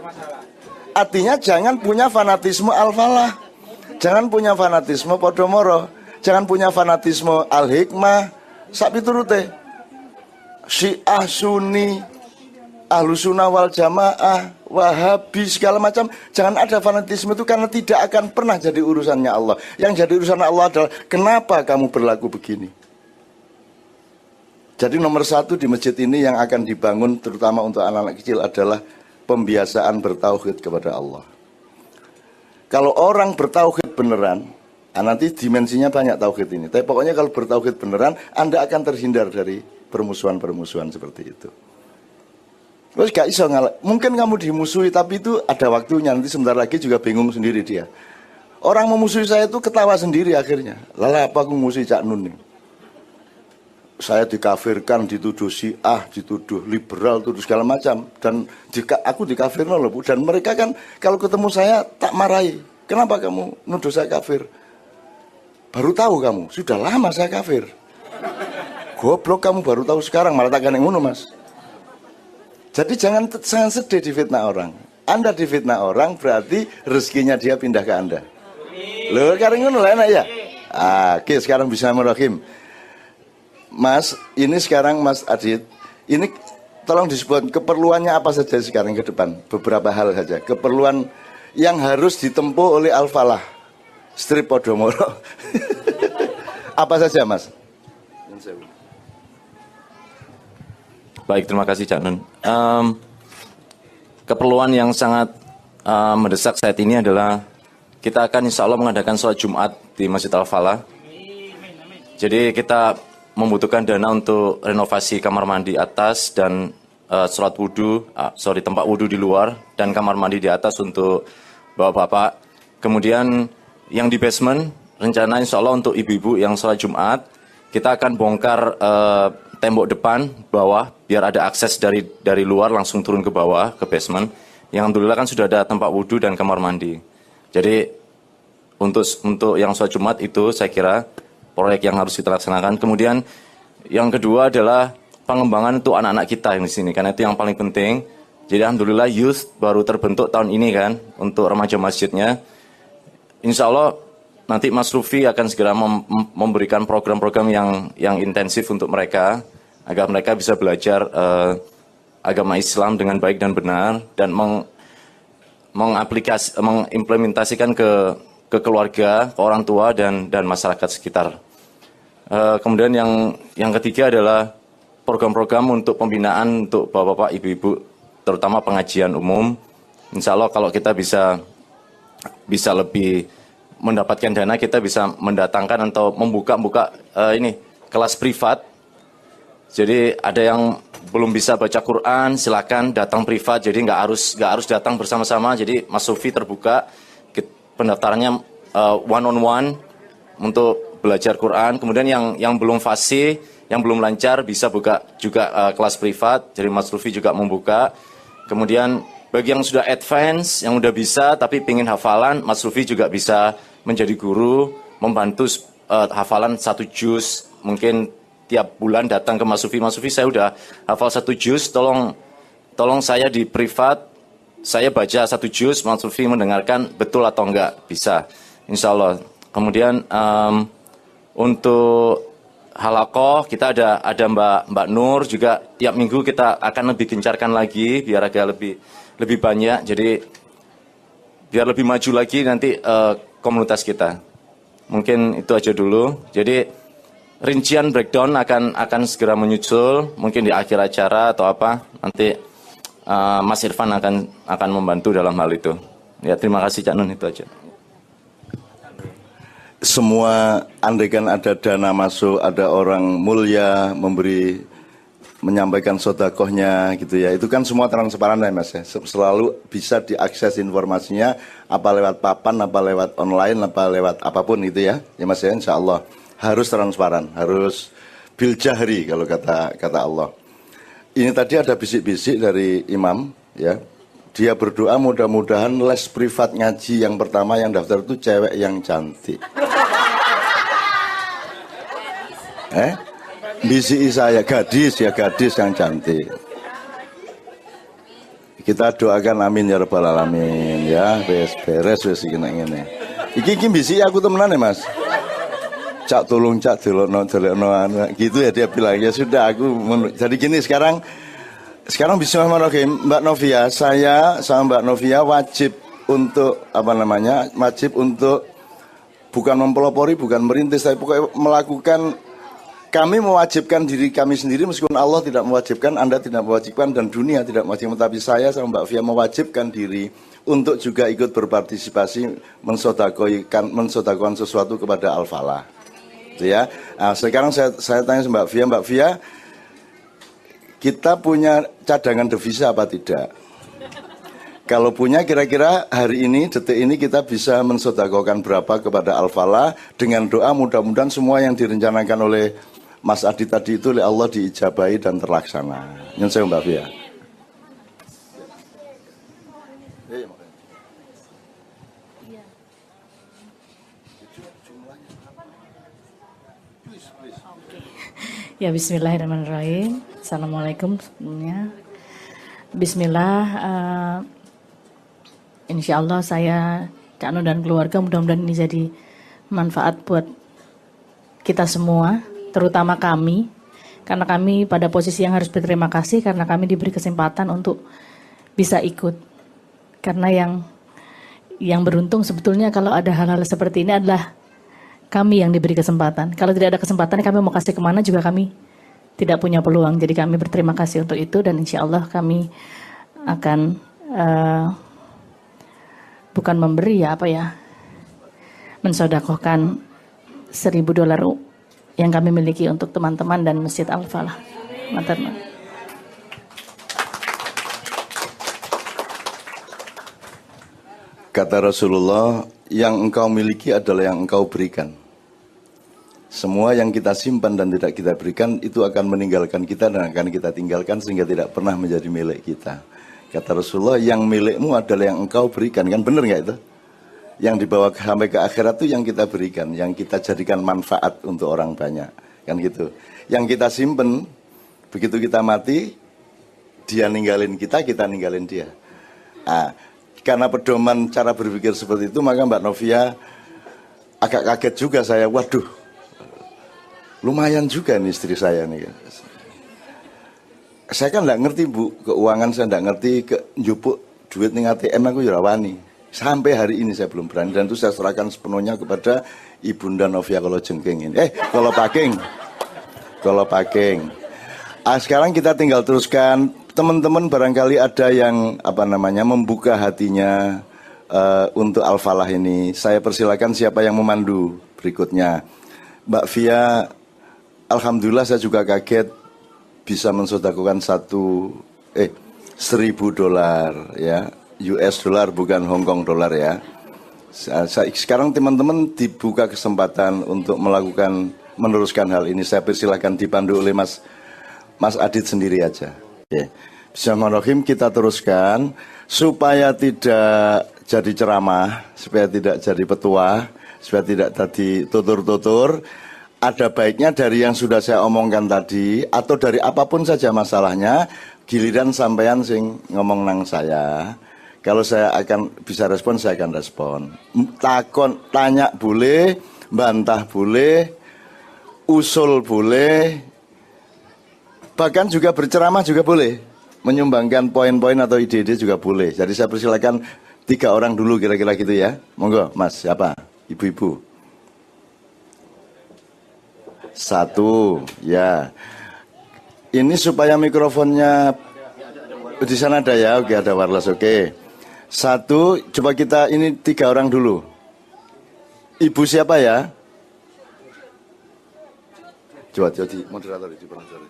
Artinya jangan punya fanatisme Al-Falah. Jangan punya fanatisme Podomoro. Jangan punya fanatisme Al-Hikmah. Sak piturute. Syiah, Sunni, Ahlus Sunnah wal Jamaah, Wahabi, segala macam. Jangan ada fanatisme itu karena tidak akan pernah jadi urusannya Allah. Yang jadi urusan Allah adalah kenapa kamu berlaku begini. Jadi nomor satu di masjid ini yang akan dibangun terutama untuk anak-anak kecil adalah pembiasaan bertauhid kepada Allah. Kalau orang bertauhid beneran, nanti dimensinya banyak tauhid ini. Tapi pokoknya kalau bertauhid beneran, Anda akan terhindar dari permusuhan-permusuhan seperti itu. Terus gak iso ngalah. Mungkin kamu dimusuhi, tapi itu ada waktunya. Nanti sebentar lagi juga bingung sendiri dia. Orang memusuhi saya itu ketawa sendiri akhirnya. Lala apa aku musuhi Cak Nun nih? Saya dikafirkan, dituduh Syiah, dituduh liberal, tuduh segala macam. Dan aku dikafirkan loh Bu. Dan mereka kan kalau ketemu saya tak marahi. Kenapa kamu nuduh saya kafir? Baru tahu kamu, sudah lama saya kafir. Goblok kamu baru tahu sekarang, malah takkan yang ngono Mas. Jadi jangan sedih difitnah orang. Anda difitnah orang berarti rezekinya dia pindah ke Anda. Loh, sekarang ngono lah enak ya. Oke, sekarang Bismillahirrahmanirrahim. Mas, ini sekarang Mas Adit, ini tolong disebut keperluannya apa saja sekarang ke depan. Beberapa hal saja. Keperluan yang harus ditempuh oleh Al-Falah, Strip Podomoro. Apa saja Mas? Baik, terima kasih Cak Nun. Keperluan yang sangat mendesak saat ini adalah kita akan insya Allah mengadakan sholat Jumat di Masjid Al-Falah. Jadi kita membutuhkan dana untuk renovasi kamar mandi atas dan tempat wudhu di luar dan kamar mandi di atas untuk bapak-bapak. Kemudian yang di basement rencana insya Allah untuk ibu-ibu yang sholat Jumat kita akan bongkar tembok depan bawah biar ada akses dari luar langsung turun ke bawah ke basement. Yang alhamdulillah kan sudah ada tempat wudhu dan kamar mandi. Jadi untuk yang sholat Jumat itu saya kira proyek yang harus kita laksanakan. Kemudian yang kedua adalah pengembangan untuk anak-anak kita yang di sini karena itu yang paling penting. Jadi alhamdulillah youth baru terbentuk tahun ini kan untuk remaja masjidnya. Insya Allah nanti Mas Rufi akan segera memberikan program-program yang intensif untuk mereka agar mereka bisa belajar agama Islam dengan baik dan benar dan mengimplementasikan ke keluarga, ke orang tua dan masyarakat sekitar. Kemudian yang ketiga adalah program-program untuk pembinaan untuk bapak-bapak, ibu-ibu, terutama pengajian umum. Insya Allah kalau kita bisa lebih mendapatkan dana, kita bisa mendatangkan atau membuka kelas privat. Jadi ada yang belum bisa baca Quran, silakan datang privat. Jadi nggak harus datang bersama-sama. Jadi Mas Sufi terbuka pendaftarannya one on one. untuk belajar Quran. Kemudian yang belum fasih, yang belum lancar bisa buka juga kelas privat. Jadi Mas Lufi juga membuka. Kemudian bagi yang sudah advance, yang udah bisa tapi pingin hafalan, Mas Lufi juga bisa menjadi guru, membantu hafalan 1 juz. Mungkin tiap bulan datang ke Mas Lufi, saya udah hafal 1 juz, tolong saya di privat, saya baca 1 juz, Mas Lufi mendengarkan betul atau enggak, bisa, insya Allah. Kemudian untuk halakoh kita ada Mbak Nur juga, tiap minggu kita akan lebih gencarkan lagi biar agak lebih banyak, jadi biar lebih maju lagi nanti komunitas kita. Mungkin itu aja dulu. Jadi rincian breakdown akan segera menyusul, mungkin di akhir acara atau apa, nanti Mas Irfan akan membantu dalam hal itu. Ya, terima kasih Cak Nun, itu aja. Semua andaikan ada dana masuk, ada orang mulia menyampaikan sodakohnya gitu ya, itu kan semua transparan ya Mas ya, selalu bisa diakses informasinya, apa lewat papan, apa lewat online, apa lewat apapun itu ya Mas ya, insya Allah harus transparan, harus bil jahri kalau kata Allah. Ini tadi ada bisik-bisik dari imam ya, dia berdoa mudah-mudahan les privat ngaji yang pertama yang daftar itu cewek yang cantik. Bisik saya gadis yang cantik. Kita doakan amin ya rabbal alamin ya, beres ngene. Iki bisik aku temenan ya Mas. Cak tolong cak delokno gitu ya, dia bilang ya sudah aku jadi gini sekarang bismillahirrahmanirrahim. Mbak Novia, saya sama Mbak Novia wajib untuk wajib untuk bukan mempelopori, bukan merintis, tapi pokoknya melakukan, kami mewajibkan diri kami sendiri meskipun Allah tidak mewajibkan, Anda tidak mewajibkan, dan dunia tidak mewajibkan, tapi saya sama Mbak Fia mewajibkan diri untuk juga ikut berpartisipasi mensodakokan sesuatu kepada Al-Falah. Ya, nah, sekarang saya tanya Mbak Fia, kita punya cadangan devisa apa tidak? Kalau punya, kira-kira hari ini, detik ini kita bisa mensodakokan berapa kepada Al-Falah, dengan doa mudah-mudahan semua yang direncanakan oleh Mas Adi tadi itu oleh Allah diijabahi dan terlaksana. Nyun sewu Mbak Fia. Ya, bismillahirrahmanirrahim. Assalamualaikum sebelumnya. Bismillah, insya Allah saya, Cak Nun dan keluarga, mudah-mudahan ini jadi manfaat buat kita semua, terutama kami, karena kami pada posisi yang harus berterima kasih karena kami diberi kesempatan untuk bisa ikut. Karena yang beruntung sebetulnya kalau ada hal-hal seperti ini adalah kami yang diberi kesempatan. Kalau tidak ada kesempatan, kami mau kasih kemana juga kami tidak punya peluang. Jadi kami berterima kasih untuk itu, dan insya Allah kami akan bukan memberi mensodakohkan $1.000 yang kami miliki untuk teman-teman dan Masjid Al-Falah. Kata Rasulullah, yang engkau miliki adalah yang engkau berikan. Semua yang kita simpan dan tidak kita berikan itu akan meninggalkan kita dan akan kita tinggalkan sehingga tidak pernah menjadi milik kita. Kata Rasulullah, yang milikmu adalah yang engkau berikan. Kan benar nggak itu? Yang dibawa sampai ke akhirat itu yang kita berikan, yang kita jadikan manfaat untuk orang banyak. Kan gitu. Yang kita simpen, begitu kita mati, dia ninggalin kita ninggalin dia. Nah, karena pedoman cara berpikir seperti itu, maka Mbak Novia agak kaget juga saya. Waduh, lumayan juga nih istri saya nih. Saya kan nggak ngerti Bu, keuangan saya nggak ngerti, njupuk duit ning ATM aku ya rawani. Sampai hari ini saya belum berani, dan itu saya serahkan sepenuhnya kepada Ibunda Novia Kolo Jengking ini. Kolo Paking. Sekarang kita tinggal teruskan. Teman-teman barangkali ada yang membuka hatinya untuk Al-Falah ini. Saya persilakan siapa yang memandu berikutnya. Mbak Fia, alhamdulillah saya juga kaget bisa mensodakokan $1.000 ya, US dollar bukan Hong Kong dollar ya. Sekarang teman-teman dibuka kesempatan untuk meneruskan hal ini. Saya persilakan dipandu oleh Mas Adit sendiri aja. Oke. Bismillahirrahmanirrahim, kita teruskan supaya tidak jadi ceramah, supaya tidak jadi petua, supaya tidak tadi tutur-tutur. Ada baiknya dari yang sudah saya omongkan tadi atau dari apapun saja masalahnya, giliran sampean sing ngomong nang saya. Kalau saya akan bisa respon, saya akan respon. Tanya boleh, bantah boleh, usul boleh, bahkan juga berceramah juga boleh, menyumbangkan poin-poin atau ide-ide juga boleh. Jadi saya persilakan 3 orang dulu kira-kira gitu ya. Monggo, Mas, siapa? Ibu-ibu. 1, ya. Ini supaya mikrofonnya di sana ada ya, oke, ada wireless, oke. 1, coba kita ini 3 orang dulu. Ibu siapa ya? Coba jadi moderator di belakang.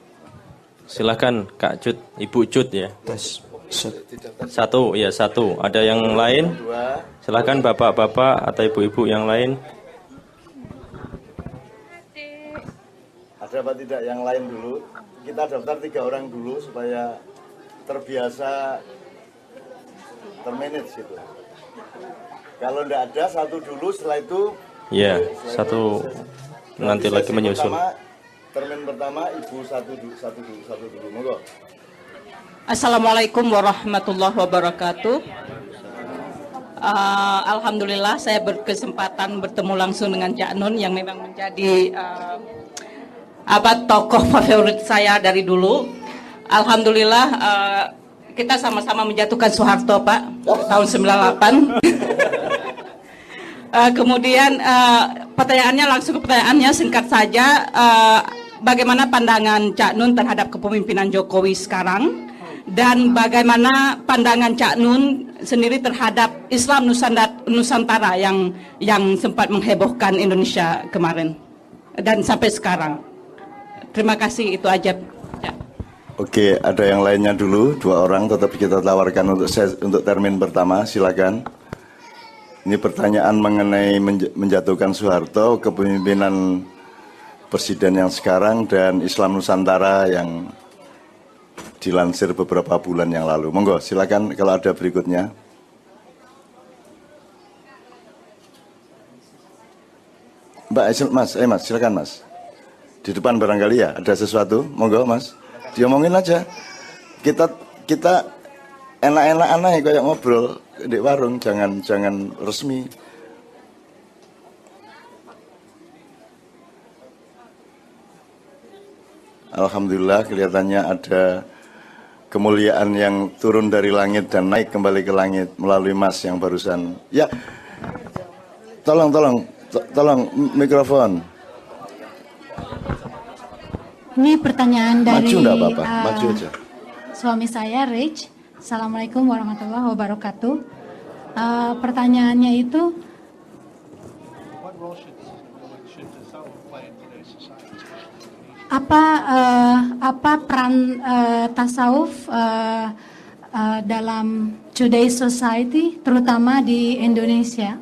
Silakan Kak Cut, Ibu Cut ya. Tes. 1, ya 1. Ada yang lain? Silakan bapak-bapak atau ibu-ibu yang lain. Ada apa tidak yang lain dulu? Kita daftar 3 orang dulu supaya terbiasa termanage gitu. Kalau tidak ada 1 dulu, setelah itu Ya, 1 nanti lagi menyusul. Termin pertama Ibu 1 dulu. Monggo. Assalamualaikum warahmatullahi wabarakatuh. Alhamdulillah saya berkesempatan bertemu langsung dengan Cak Nun yang memang menjadi tokoh favorit saya dari dulu. Alhamdulillah kita sama-sama menjatuhkan Soeharto, Pak, tahun 98. Kemudian pertanyaannya langsung ke pertanyaannya singkat saja. Bagaimana pandangan Cak Nun terhadap kepemimpinan Jokowi sekarang? Dan bagaimana pandangan Cak Nun sendiri terhadap Islam Nusantara yang sempat menghebohkan Indonesia kemarin dan sampai sekarang? Terima kasih, itu aja. Ya. Oke, ada yang lainnya dulu, 2 orang tetap kita tawarkan untuk termin pertama, silakan. Ini pertanyaan mengenai menjatuhkan Soeharto, kepemimpinan Presiden yang sekarang dan Islam Nusantara yang dilansir beberapa bulan yang lalu. Monggo, silakan kalau ada berikutnya. Mbak, Mas, silakan Mas. Di depan barangkali ya, ada sesuatu. Monggo Mas, diomongin aja. Kita enak-enakan aja kayak ngobrol di warung, jangan resmi. Alhamdulillah kelihatannya ada kemuliaan yang turun dari langit dan naik kembali ke langit melalui Mas yang barusan. Ya, tolong mikrofon. Ini pertanyaan dari Maju enggak apa-apa, maju aja. Suami saya, Rich. Assalamualaikum warahmatullahi wabarakatuh. Pertanyaannya itu, apa peran tasawuf dalam today's society, terutama di Indonesia?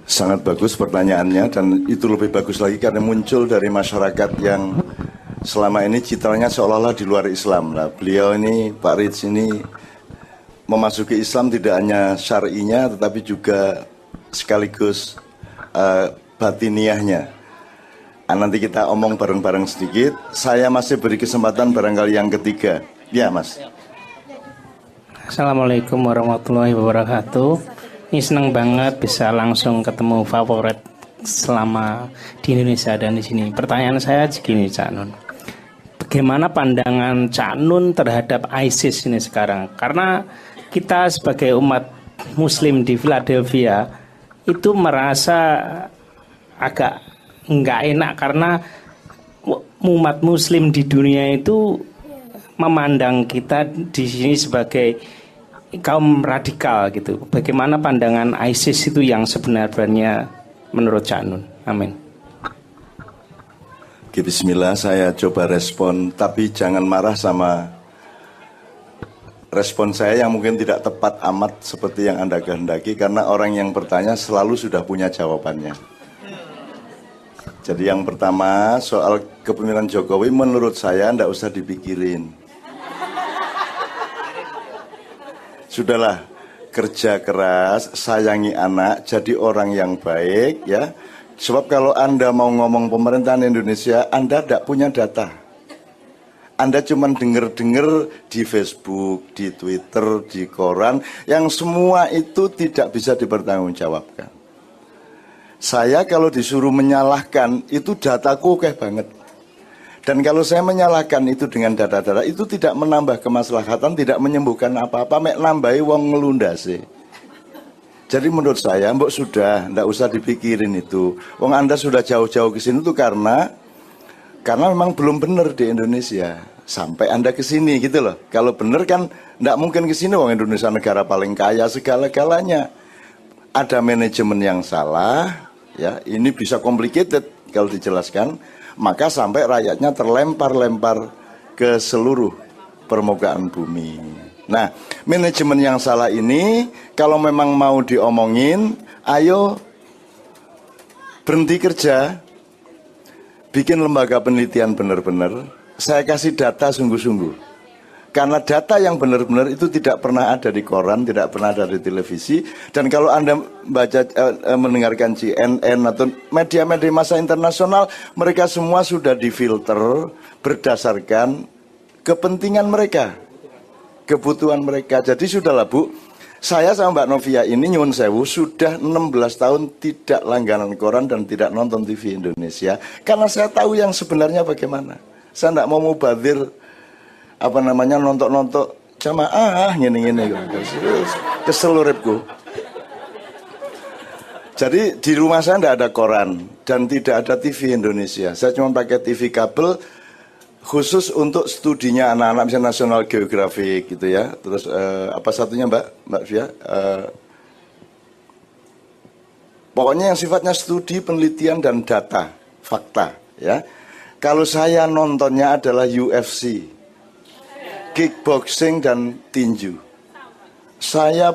Sangat bagus pertanyaannya, dan itu lebih bagus lagi karena muncul dari masyarakat yang selama ini citranya seolah-olah di luar Islam. Nah, beliau ini, Pak Rich ini memasuki Islam tidak hanya syar'inya tetapi juga sekaligus batiniahnya. Nanti kita omong bareng-bareng sedikit. Saya masih beri kesempatan barangkali yang ketiga. Ya Mas. Assalamualaikum warahmatullahi wabarakatuh. Ini senang banget bisa langsung ketemu favorit selama di Indonesia dan di sini. Pertanyaan saya begini, Cak Nun. Bagaimana pandangan Cak Nun terhadap ISIS ini sekarang? Karena kita sebagai umat Muslim di Philadelphia itu merasa agak nggak enak karena umat Muslim di dunia itu memandang kita di sini sebagai kaum radikal gitu. Bagaimana pandangan ISIS itu yang sebenarnya menurut Cak Nun? Amin. Oke, bismillah, saya coba respon, tapi jangan marah sama respon saya yang mungkin tidak tepat amat seperti yang Anda kehendaki, karena orang yang bertanya selalu sudah punya jawabannya. Jadi yang pertama, soal kepemimpinan Jokowi menurut saya tidak usah dipikirin. Sudahlah, kerja keras, sayangi anak, jadi orang yang baik ya. Sebab kalau Anda mau ngomong pemerintahan Indonesia, Anda tidak punya data. Anda cuma dengar-dengar di Facebook, di Twitter, di koran, yang semua itu tidak bisa dipertanggungjawabkan. Saya kalau disuruh menyalahkan, itu dataku oke banget. Dan kalau saya menyalahkan itu dengan data-data, itu tidak menambah kemaslahatan, tidak menyembuhkan apa-apa, mek nambahi wong ngelundase. Jadi menurut saya, mbok sudah, ndak usah dipikirin itu. Wong Anda sudah jauh-jauh ke sini itu karena memang belum benar di Indonesia. Sampai Anda ke sini gitu loh. Kalau benar kan ndak mungkin ke sini, wong Indonesia negara paling kaya segala-galanya. Ada manajemen yang salah, ya. Ini bisa complicated kalau dijelaskan, maka sampai rakyatnya terlempar-lempar ke seluruh permukaan bumi. Nah, manajemen yang salah ini kalau memang mau diomongin, ayo berhenti kerja, bikin lembaga penelitian benar-benar, saya kasih data sungguh-sungguh. Karena data yang benar-benar itu tidak pernah ada di koran, tidak pernah ada di televisi. Dan kalau Anda mendengarkan CNN atau media-media massa internasional, mereka semua sudah difilter berdasarkan kepentingan mereka, kebutuhan mereka. Jadi sudahlah Bu, saya sama Mbak Novia ini nyuwun sewu sudah 16 tahun tidak langganan koran dan tidak nonton TV Indonesia, karena saya tahu yang sebenarnya bagaimana. Saya tidak mau mubazir nontok-nontok jamaah ngene-ngene kesel uripku. Jadi di rumah saya tidak ada koran dan tidak ada TV Indonesia. Saya cuma pakai TV kabel khusus untuk studinya anak-anak, misalnya National Geographic gitu ya. Terus apa satunya Mbak Fia? Pokoknya yang sifatnya studi, penelitian dan data, fakta ya. Kalau saya nontonnya adalah UFC, kickboxing dan tinju. Saya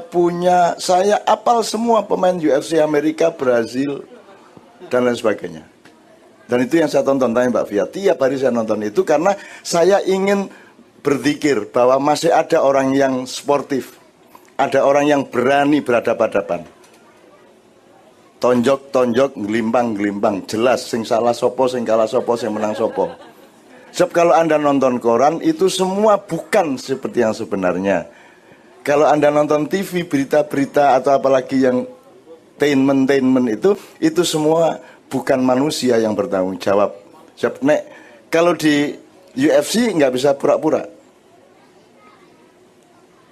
apal semua pemain UFC Amerika, Brazil dan lain sebagainya. Dan itu yang saya tonton, tanya Mbak Fia. Tiap hari saya nonton itu karena saya ingin berzikir bahwa masih ada orang yang sportif. Ada orang yang berani berhadapan-hadapan. Tonjok-tonjok, gelimbang-gelimbang. Jelas, sing salah sopo, sing kalah sopo, sing menang sopo. Sebab kalau Anda nonton koran, itu semua bukan seperti yang sebenarnya. Kalau Anda nonton TV, berita-berita atau apalagi yang tainment itu semua bukan manusia yang bertanggung jawab. Sebab kalau di UFC nggak bisa pura-pura.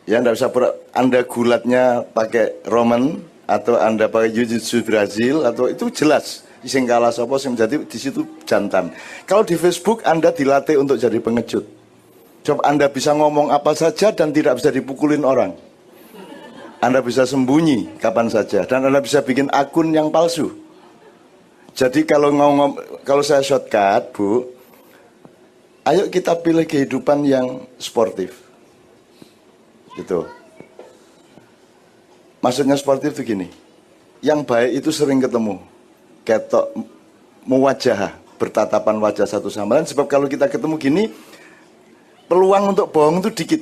Ya, nggak bisa pura. Anda gulatnya pakai Roman atau Anda pakai Jiu-Jitsu Brazil atau itu jelas. Sing kalah sapa sing jadi di situ jantan. Kalau di Facebook Anda dilatih untuk jadi pengecut. Coba Anda bisa ngomong apa saja dan tidak bisa dipukulin orang. Anda bisa sembunyi kapan saja dan Anda bisa bikin akun yang palsu. Jadi kalau saya shortcut, Bu, ayo kita pilih kehidupan yang sportif. Gitu. Maksudnya sportif itu gini. Yang baik itu sering ketemu. Ketok muwajah, bertatapan wajah satu sama lain. Sebab kalau kita ketemu gini, peluang untuk bohong itu dikit.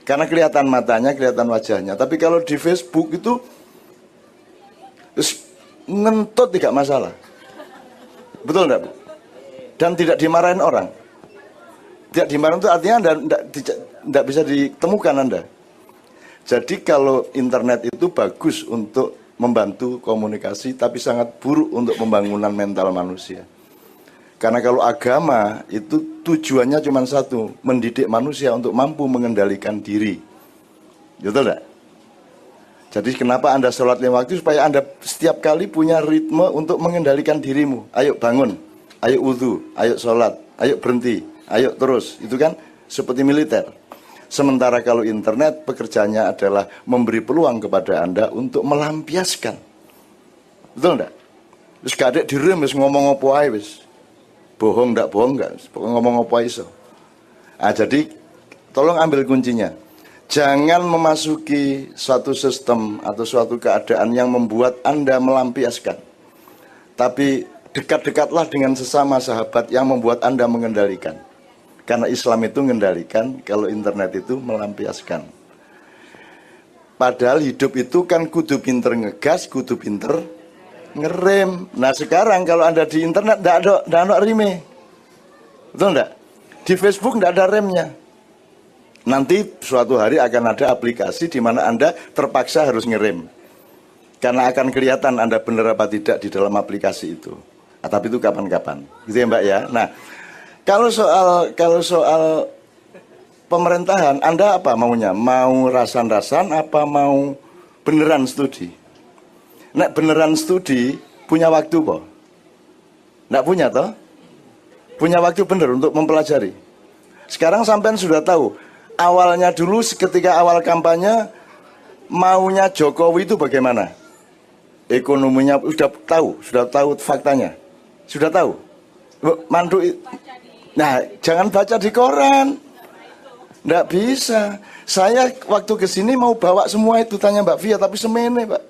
Karena kelihatan matanya, kelihatan wajahnya. Tapi kalau di Facebook itu ngentut tidak masalah. Betul enggak, Bu? Dan tidak dimarahin orang. Tidak dimarahin itu artinya tidak bisa ditemukan Anda. Jadi kalau internet itu bagus untuk membantu komunikasi, tapi sangat buruk untuk pembangunan mental manusia. Karena kalau agama itu tujuannya cuma satu, mendidik manusia untuk mampu mengendalikan diri. Betul enggak? Jadi kenapa Anda sholat 5 waktu? Supaya Anda setiap kali punya ritme untuk mengendalikan dirimu. Ayo bangun, ayo wudhu, ayo sholat, ayo berhenti, ayo terus. Itu kan seperti militer. Sementara kalau internet pekerjaannya adalah memberi peluang kepada Anda untuk melampiaskan. Betul enggak? Terus gak ada direm, ngomong apa aja wis. Bohong enggak, ngomong apa iso. Jadi Tolong ambil kuncinya. Jangan memasuki suatu sistem atau suatu keadaan yang membuat Anda melampiaskan. Tapi dekat-dekatlah dengan sesama sahabat yang membuat Anda mengendalikan. Karena Islam itu mengendalikan, kalau internet itu melampiaskan. Padahal hidup itu kan kudu pinter ngegas, kudu pinter ngerem. Nah sekarang kalau Anda di internet tidak ada rime. Betul enggak? Di Facebook tidak ada remnya. Nanti suatu hari akan ada aplikasi di mana Anda terpaksa harus ngerem. Karena akan kelihatan Anda benar apa tidak di dalam aplikasi itu. Nah, tapi itu kapan-kapan. Gitu ya Mbak ya. Nah, kalau soal pemerintahan, Anda apa maunya? Mau rasan-rasan apa mau beneran studi? Nek beneran studi punya waktu po? Nggak punya toh? Punya waktu bener untuk mempelajari. Sekarang sampean sudah tahu. Awalnya dulu ketika awal kampanye maunya Jokowi itu bagaimana? Ekonominya sudah tahu faktanya. Sudah tahu. Mandu. Nah, jangan baca di koran. Nggak bisa. Saya waktu kesini mau bawa semua itu, tanya Mbak Fia, tapi semene Pak.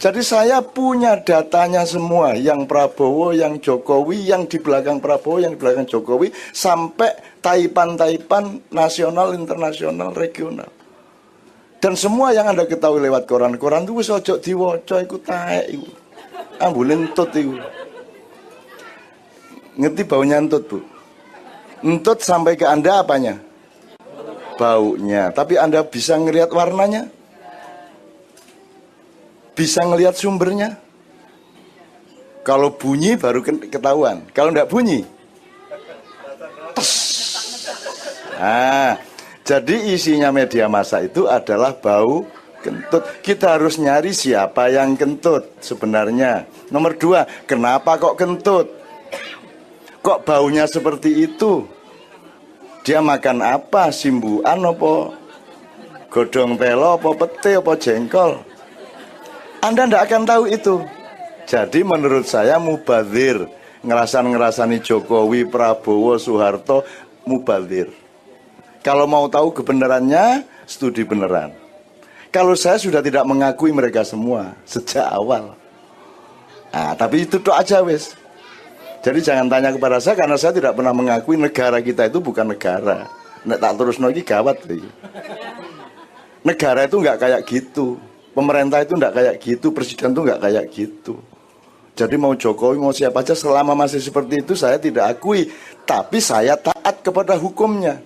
Jadi saya punya datanya semua, yang Prabowo, yang Jokowi, yang di belakang Prabowo, yang di belakang Jokowi, sampai taipan-taipan nasional, internasional, regional. Dan semua yang Anda ketahui lewat koran-koran itu wis ojo diwaca iku taek iku. Ambune entut iku. Ngerti baunya entut, Bu? Entut sampai ke Anda apanya? Baunya. Tapi Anda bisa ngelihat warnanya? Bisa ngelihat sumbernya? Kalau bunyi baru ketahuan. Kalau enggak bunyi, tes. Nah, jadi isinya media massa itu adalah bau kentut. Kita harus nyari siapa yang kentut sebenarnya. Nomor 2, kenapa kok kentut? Kok baunya seperti itu? Dia makan apa? Simbuan apa? Godong telo apa pete apa jengkol? Anda tidak akan tahu itu. Jadi menurut saya mubadzir. Ngerasani Jokowi, Prabowo, Soeharto, mubadzir. Kalau mau tahu kebenarannya, studi beneran. Kalau saya sudah tidak mengakui mereka semua sejak awal. Nah, tapi itu doa aja wes. Jadi jangan tanya kepada saya karena saya tidak pernah mengakui negara kita itu bukan negara. Nek tak terus lagi gawat. Negara itu nggak kayak gitu. Pemerintah itu enggak kayak gitu, presiden itu enggak kayak gitu. Jadi mau Jokowi, mau siapa aja selama masih seperti itu saya tidak akui. Tapi saya taat kepada hukumnya.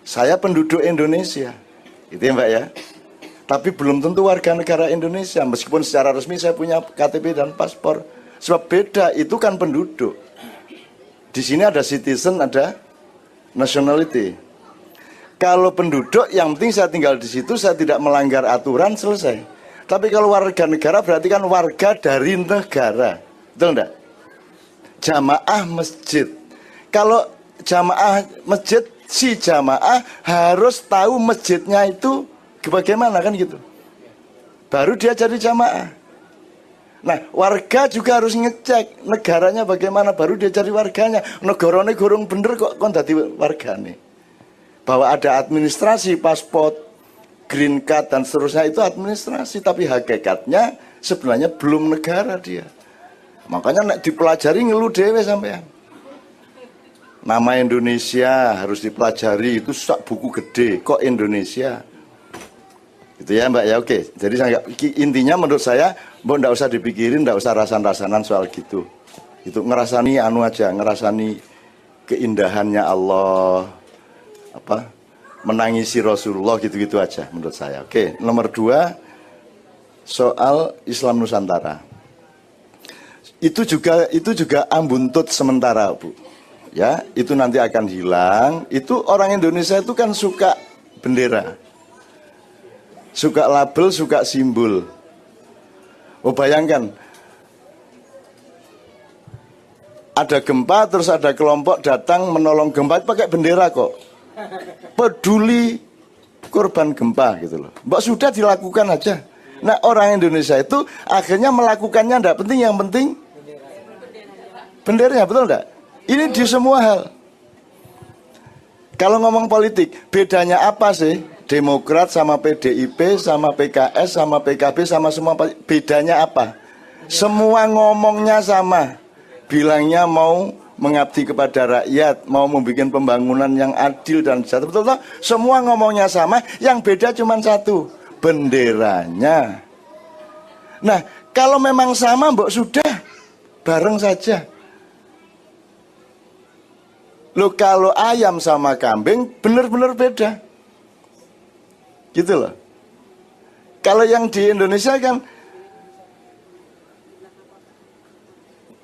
Saya penduduk Indonesia. Gitu ya Mbak ya. Tapi belum tentu warga negara Indonesia. Meskipun secara resmi saya punya KTP dan paspor. Sebab beda, itu kan penduduk. Di sini ada citizen, ada nationality. Kalau penduduk, yang penting saya tinggal di situ, saya tidak melanggar aturan, selesai. Tapi kalau warga negara berarti kan warga dari negara. Betul enggak? Jamaah masjid. Kalau jamaah masjid, si jamaah harus tahu masjidnya itu bagaimana kan gitu. Baru dia jadi jamaah. Nah, warga juga harus ngecek negaranya bagaimana, baru dia jadi warganya. Negarane gorong bener kok dadi wargane. Bahwa ada administrasi, paspor, green card dan seterusnya itu administrasi, tapi hakikatnya sebenarnya belum negara dia. Makanya nek dipelajari ngeluh dewe sampean. Nama Indonesia harus dipelajari, itu sak buku gede, kok Indonesia. Itu ya Mbak ya, oke. Jadi intinya menurut saya, Mbak ndak usah dipikirin, ndak usah rasan-rasanan soal gitu. Itu ngerasani anu aja, ngerasani keindahannya Allah. Menangisi Rasulullah gitu-gitu aja menurut saya. Oke, nomor 2 soal Islam Nusantara. Itu juga ambuntut sementara, Bu. Ya, itu nanti akan hilang. Itu orang Indonesia itu kan suka bendera. Suka label, suka simbol. Oh, bayangkan. Ada gempa terus ada kelompok datang menolong gempa pakai bendera kok. Peduli korban gempa gitu loh. Mbak sudah dilakukan aja. Nah orang Indonesia itu akhirnya melakukannya tidak penting, yang penting benderanya, betul enggak? Ini di semua hal. Kalau ngomong politik, bedanya apa sih? Demokrat sama PDIP, sama PKS, sama PKB, sama semua, bedanya apa? Semua ngomongnya sama. Bilangnya mau mengabdi kepada rakyat, mau membuat pembangunan yang adil dan sejahtera. Betul-betul semua ngomongnya sama, yang beda cuma satu, benderanya. Nah, kalau memang sama, mbok sudah bareng saja. Loh, kalau ayam sama kambing benar-benar beda. Gitu loh. Kalau yang di Indonesia kan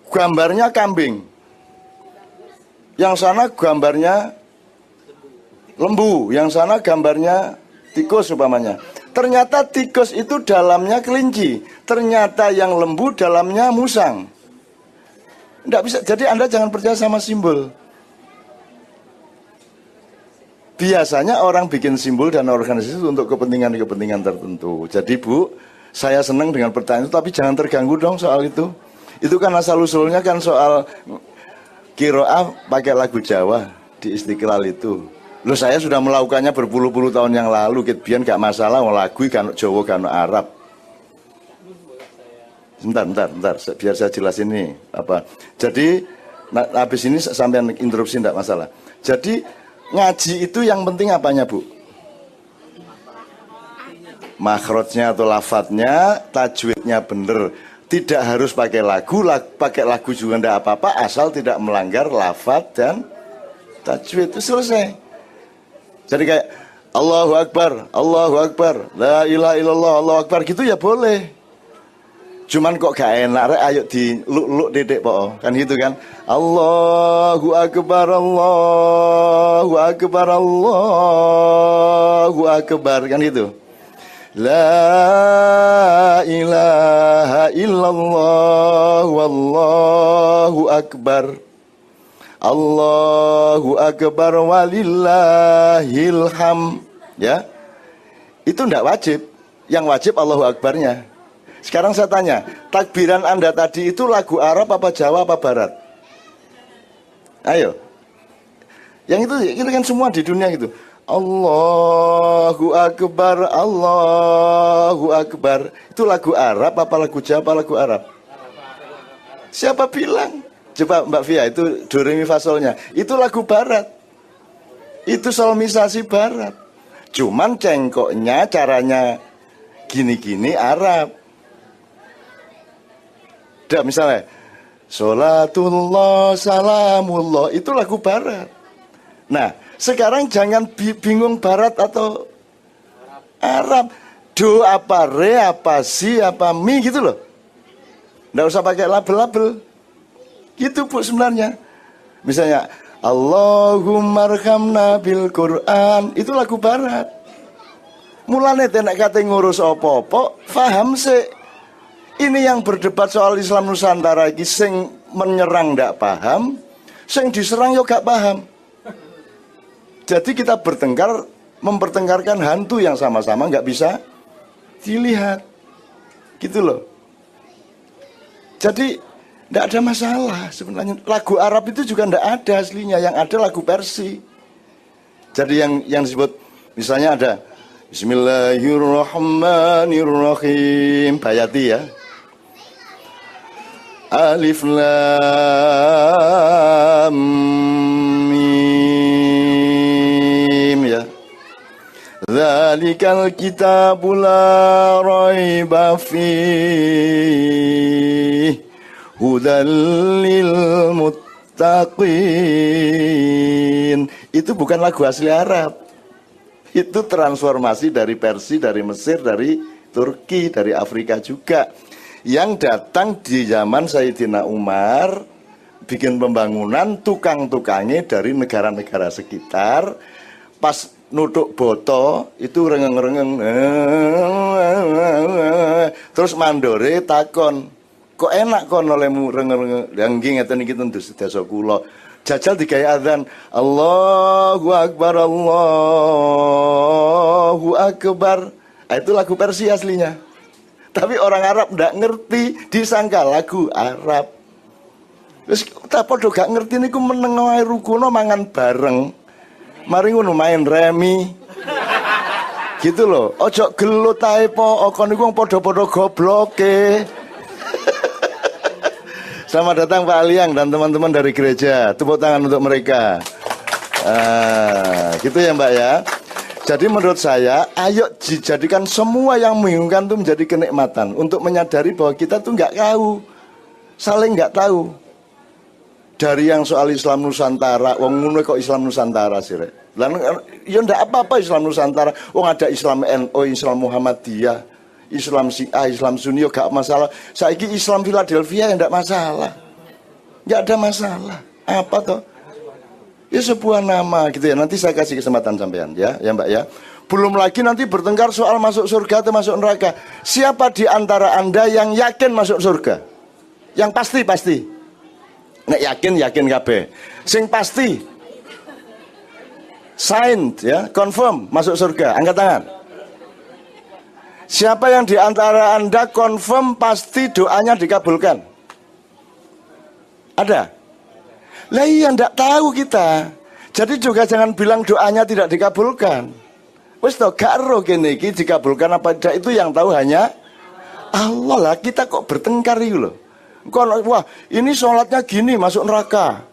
gambarnya kambing. Yang sana gambarnya lembu, yang sana gambarnya tikus umpamanya. Ternyata tikus itu dalamnya kelinci, ternyata yang lembu dalamnya musang. Nggak bisa, jadi Anda jangan percaya sama simbol. Biasanya orang bikin simbol dan organisasi itu untuk kepentingan-kepentingan tertentu. Jadi Bu, saya senang dengan pertanyaan itu, tapi jangan terganggu dong soal itu. Itu kan asal-usulnya kan soal Kiroah pakai lagu Jawa di Istiqlal itu. Loh, saya sudah melakukannya berpuluh-puluh tahun yang lalu. Kitbian gak masalah, mau lagu kan Jawa kan Arab. Bentar, biar saya jelasin ini apa. Jadi habis ini sampai interupsi tidak masalah. Jadi ngaji itu yang penting apanya Bu? Makhrajnya atau lafadznya, tajwidnya bener. Tidak harus pakai lagu juga tidak apa-apa, asal tidak melanggar lafadz dan tajwid, itu selesai. Jadi kayak Allahu Akbar, la ilaha illallah, Allahu Akbar gitu ya boleh. Cuman kok gak enak, ayo di luk dedek po, kan gitu kan. Allahu Akbar, Allahu Akbar, Allahu Akbar, kan gitu. La ilaha illallah wallahu akbar. Allahu akbar walillahil ham. Ya. Itu enggak wajib. Yang wajib Allahu akbarnya. Sekarang saya tanya, takbiran Anda tadi itu lagu Arab apa Jawa apa Barat? Ayo. Yang itu kan semua di dunia gitu. Allahu Akbar, Allahu Akbar. Itu lagu Arab apa lagu Jawa apa lagu Arab? Siapa bilang? Coba Mbak Fia, itu do re mi fa solnya. Itu lagu Barat. Itu solmisasi Barat. Cuman cengkoknya caranya gini-gini Arab. Dah misalnya Sholatullah salamullah, itu lagu Barat. Nah, sekarang jangan bingung Barat atau Arab. Do apa re, apa si, apa mi gitu loh. Nggak usah pakai label-label. Gitu Bu sebenarnya. Misalnya Allahumma arhamna bil Quran, itu lagu Barat. Mulane tenek kate ngurus opo-opo, faham sih. Ini yang berdebat soal Islam Nusantara iki sing menyerang ndak paham, sing diserang yo gak paham. Jadi kita mempertengkarkan hantu yang sama-sama nggak bisa dilihat, gitu loh. Jadi nggak ada masalah sebenarnya. Lagu Arab itu juga nggak ada aslinya, yang ada lagu Persi. Jadi yang disebut misalnya ada Bismillahirrahmanirrahim, Bayati ya. Alif Lam Dzalikal kitabu la raiba fihi hudal lil muttaqin. Itu bukan lagu asli Arab. Itu transformasi dari Persia, dari Mesir, dari Turki, dari Afrika juga. Yang datang di zaman Sayyidina Umar, bikin pembangunan, tukang-tukangnya dari negara-negara sekitar. Pas nutuk boto itu rengeng-rengeng, terus mandore takon, kok enak kon olehmu rengeng-rengeng, yang ngeten iki tentu sedasa kula jajal digawe adzan, Allahu Akbar, Allahu Akbar. Itu lagu Persia aslinya, tapi orang Arab ndak ngerti, disangka lagu Arab. Terus tak podo gak ngerti niku meneng wae rukuno mangan bareng. Mari ngono main remi. Gitu loh. Ojo gelut ae po, kon iku padha-padha gobloke. Selamat datang Pak Aliang dan teman-teman dari gereja. Tepuk tangan untuk mereka. Gitu ya Mbak ya. Jadi menurut saya, ayo dijadikan semua yang membingungkan itu menjadi kenikmatan. Untuk menyadari bahwa kita tuh nggak tahu, saling nggak tahu. Dari yang soal Islam Nusantara, wong ngono kok Islam Nusantara sih rek. Lan ya ndak apa-apa Islam Nusantara. Wong ada Islam NU, Islam Muhammadiyah, Islam Syiah, Islam Sunni yo gak masalah. Saiki Islam Philadelphia ya ndak masalah. Nggak ada masalah. Apa toh? Ya sebuah nama gitu ya. Nanti saya kasih kesempatan sampean ya Mbak ya. Belum lagi nanti bertengkar soal masuk surga atau masuk neraka. Siapa di antara Anda yang yakin masuk surga? Yang pasti. Nek yakin kabeh. Sing pasti. Signed ya, confirm masuk surga. Angkat tangan. Siapa yang di antara Anda confirm pasti doanya dikabulkan? Ada? Lah iya ndak tahu kita. Jadi juga jangan bilang doanya tidak dikabulkan. Wes to gak ero kene iki dikabulkan apa tidak itu yang tahu hanya Allah lah. Kita kok bertengkar itu loh. Wah ini sholatnya gini masuk neraka.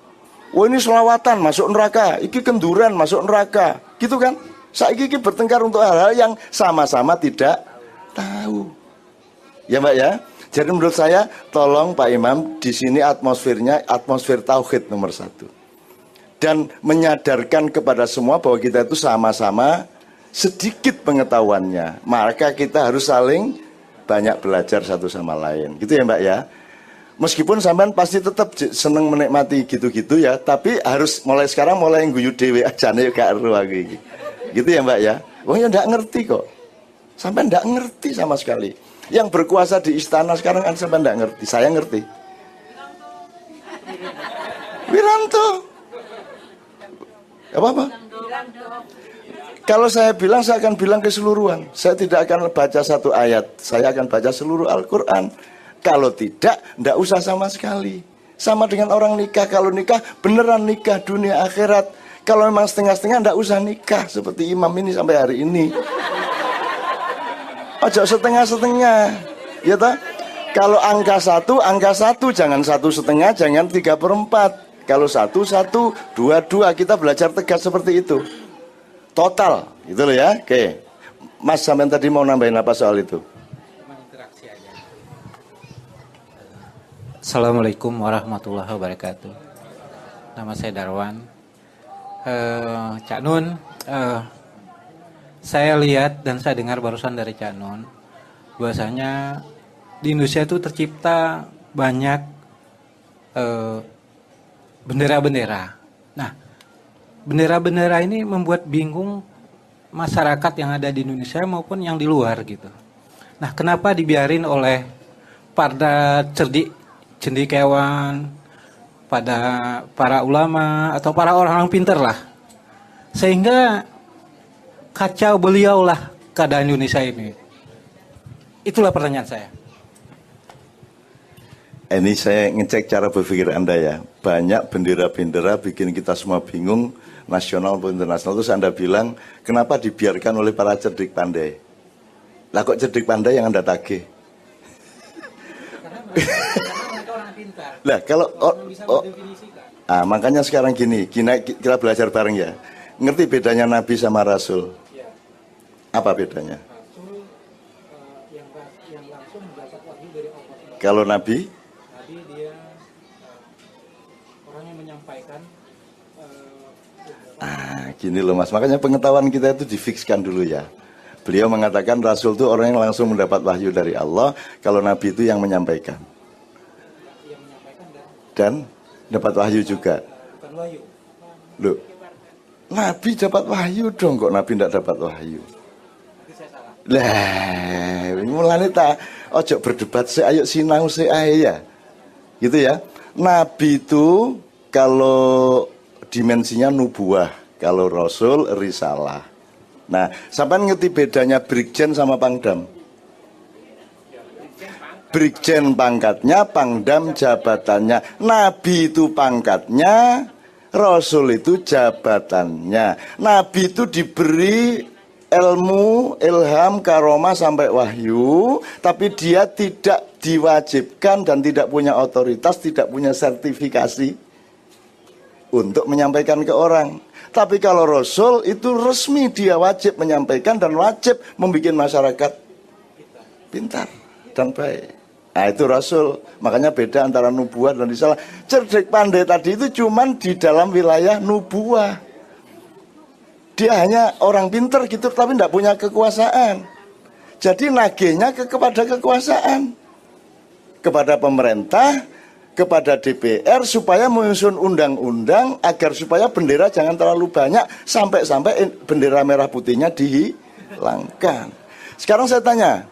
Wah ini selawatan masuk neraka. Iki kenduran masuk neraka. Gitu kan? Saiki iki bertengkar untuk hal-hal yang sama-sama tidak tahu. Ya Mbak ya. Jadi menurut saya, tolong Pak Imam, di sini atmosfernya atmosfer tauhid nomor 1. Dan menyadarkan kepada semua bahwa kita itu sama-sama sedikit pengetahuannya. Maka kita harus saling banyak belajar satu sama lain. Gitu ya Mbak ya. Meskipun sampean pasti tetap seneng menikmati gitu-gitu ya, tapi harus mulai sekarang mulai guyu dhewe aja nek gak ero aku iki. Gitu ya Mbak ya. Wong ya ndak ngerti kok. Sampean ndak ngerti sama sekali. Yang berkuasa di istana sekarang kan sampai enggak ngerti. Saya ngerti. Wiranto. Apa? Kalau saya bilang, saya akan bilang keseluruhan. Saya tidak akan baca satu ayat. Saya akan baca seluruh Al-Quran. Kalau tidak, enggak usah sama sekali. Sama dengan orang nikah. Kalau nikah, beneran nikah dunia akhirat. Kalau memang setengah-setengah, enggak usah nikah. Seperti imam ini sampai hari ini. Ojo setengah-setengah, ya toh? Kalau angka 1, jangan 1,5, jangan 3/4. Kalau 1, 2, kita belajar tegas seperti itu. Total, gitu loh ya. Oke, Mas sampean tadi mau nambahin apa soal itu? Assalamualaikum warahmatullahi wabarakatuh. Nama saya Darwan. Cak Nun. Saya lihat dan saya dengar barusan dari Cak Nun, bahwasanya di Indonesia itu tercipta banyak bendera-bendera. Nah, bendera-bendera ini membuat bingung masyarakat yang ada di Indonesia maupun yang di luar gitu. Nah, kenapa dibiarin oleh para cendekiawan, pada para ulama atau para orang-orang pintar lah, sehingga kacau beliau lah keadaan Indonesia ini. Itulah pertanyaan saya. Ini saya ngecek cara berpikir Anda ya. Banyak bendera-bendera bikin kita semua bingung, nasional maupun internasional. Terus Anda bilang, kenapa dibiarkan oleh para cerdik pandai? Lah kok cerdik pandai yang Anda tagih? Lah kalau makanya sekarang gini, kita belajar bareng ya. Ngerti bedanya Nabi sama Rasul? Apa bedanya? Kalau Nabi? Nabi dia orang yang menyampaikan. Gini loh Mas. Makanya pengetahuan kita itu difikskan dulu ya. Beliau mengatakan Rasul itu orang yang langsung mendapat wahyu dari Allah. Kalau Nabi itu yang menyampaikan. Dan dapat wahyu juga. Loh, Nabi dapat wahyu dong, kok Nabi tidak dapat wahyu? Lah, mulane ta ojo berdebat sih, ayo sinau sih ya. Gitu ya. Nabi itu kalau dimensinya nubuah, kalau Rasul risalah. Nah, sampean ngerti bedanya Brigjen sama Pangdam? Brigjen pangkatnya, Pangdam jabatannya. Nabi itu pangkatnya, Rasul itu jabatannya. Nabi itu diberi ilmu, ilham, karomah sampai wahyu, tapi dia tidak diwajibkan dan tidak punya otoritas, tidak punya sertifikasi untuk menyampaikan ke orang. Tapi kalau Rasul itu resmi, dia wajib menyampaikan dan wajib membuat masyarakat pintar dan baik. Nah itu Rasul, makanya beda antara nubuah dan risalah. Cerdik pandai tadi itu cuman di dalam wilayah nubuah. Dia hanya orang pinter gitu, tapi tidak punya kekuasaan. Jadi nagihnya kepada kekuasaan, kepada pemerintah, kepada DPR supaya menyusun undang-undang agar supaya bendera jangan terlalu banyak sampai bendera merah putihnya dihilangkan. Sekarang saya tanya,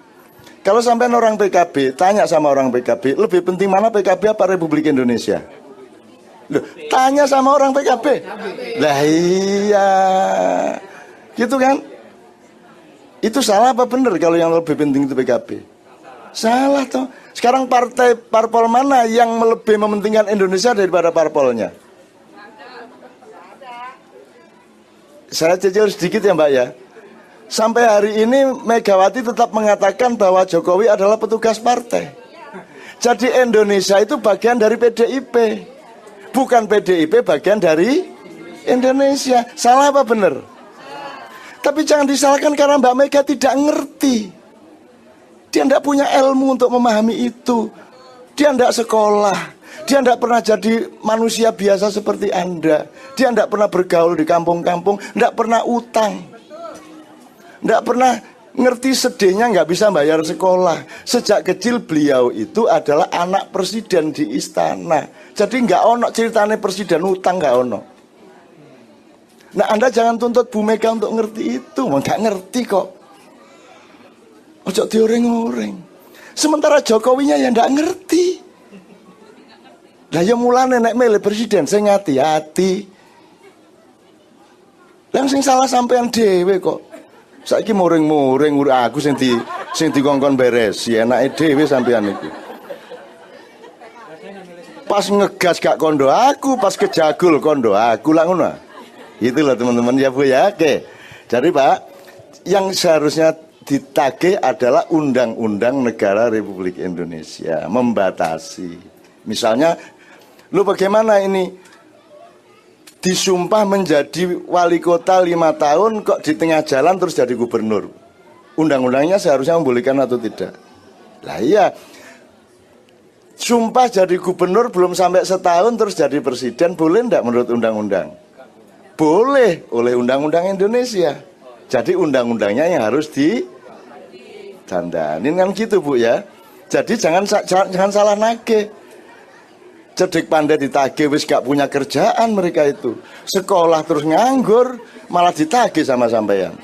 kalau sampai orang PKB, tanya sama orang PKB, lebih penting mana PKB apa Republik Indonesia? Loh, tanya sama orang PKB. Lah iya, gitu kan? Itu salah apa benar kalau yang lebih penting itu PKB? Salah toh. Sekarang parpol mana yang lebih mementingkan Indonesia daripada parpolnya? Saya cicil sedikit ya Mbak ya. Sampai hari ini Megawati tetap mengatakan bahwa Jokowi adalah petugas partai. Jadi Indonesia itu bagian dari PDIP, bukan PDIP bagian dari Indonesia. Salah apa benar? Tapi jangan disalahkan karena Mbak Mega tidak ngerti. Dia tidak punya ilmu untuk memahami itu. Dia tidak sekolah. Dia tidak pernah jadi manusia biasa seperti Anda. Dia tidak pernah bergaul di kampung-kampung, tidak pernah utang, tidak pernah ngerti sedihnya nggak bisa bayar sekolah. Sejak kecil beliau itu adalah anak presiden di istana. Jadi nggak ono ceritanya presiden utang, nggak ono. Nah Anda jangan tuntut Bu Mega untuk ngerti itu, nggak ngerti kok. Ojo dioreng-oreng. Sementara Jokowinya ya nggak ngerti. Lah ya mulane nek milih presiden saya hati-hati. Langsung salah sampean dhewe kok. Saiki muring-muring aku sing dikongkon beres, ya enake dhewe sampean iku. Pas ngegas gak kondo aku, pas kejagul kondo aku lah ngono. Itulah teman-teman ya Bu ya. Oke. Jadi Pak, yang seharusnya ditagih adalah Undang-Undang Negara Republik Indonesia membatasi. Misalnya, lu bagaimana ini disumpah menjadi wali kota 5 tahun kok di tengah jalan terus jadi gubernur? Undang-undangnya seharusnya membolehkan atau tidak? Lah iya, sumpah jadi gubernur belum sampai setahun terus jadi presiden, boleh enggak menurut undang-undang? Boleh, oleh undang-undang Indonesia. Jadi undang-undangnya yang harus didandanin kan gitu Bu ya. Jadi jangan salah nagih. Cerdik pandai ditagih wis gak punya kerjaan mereka itu. Sekolah terus nganggur, malah ditagih sama sampean.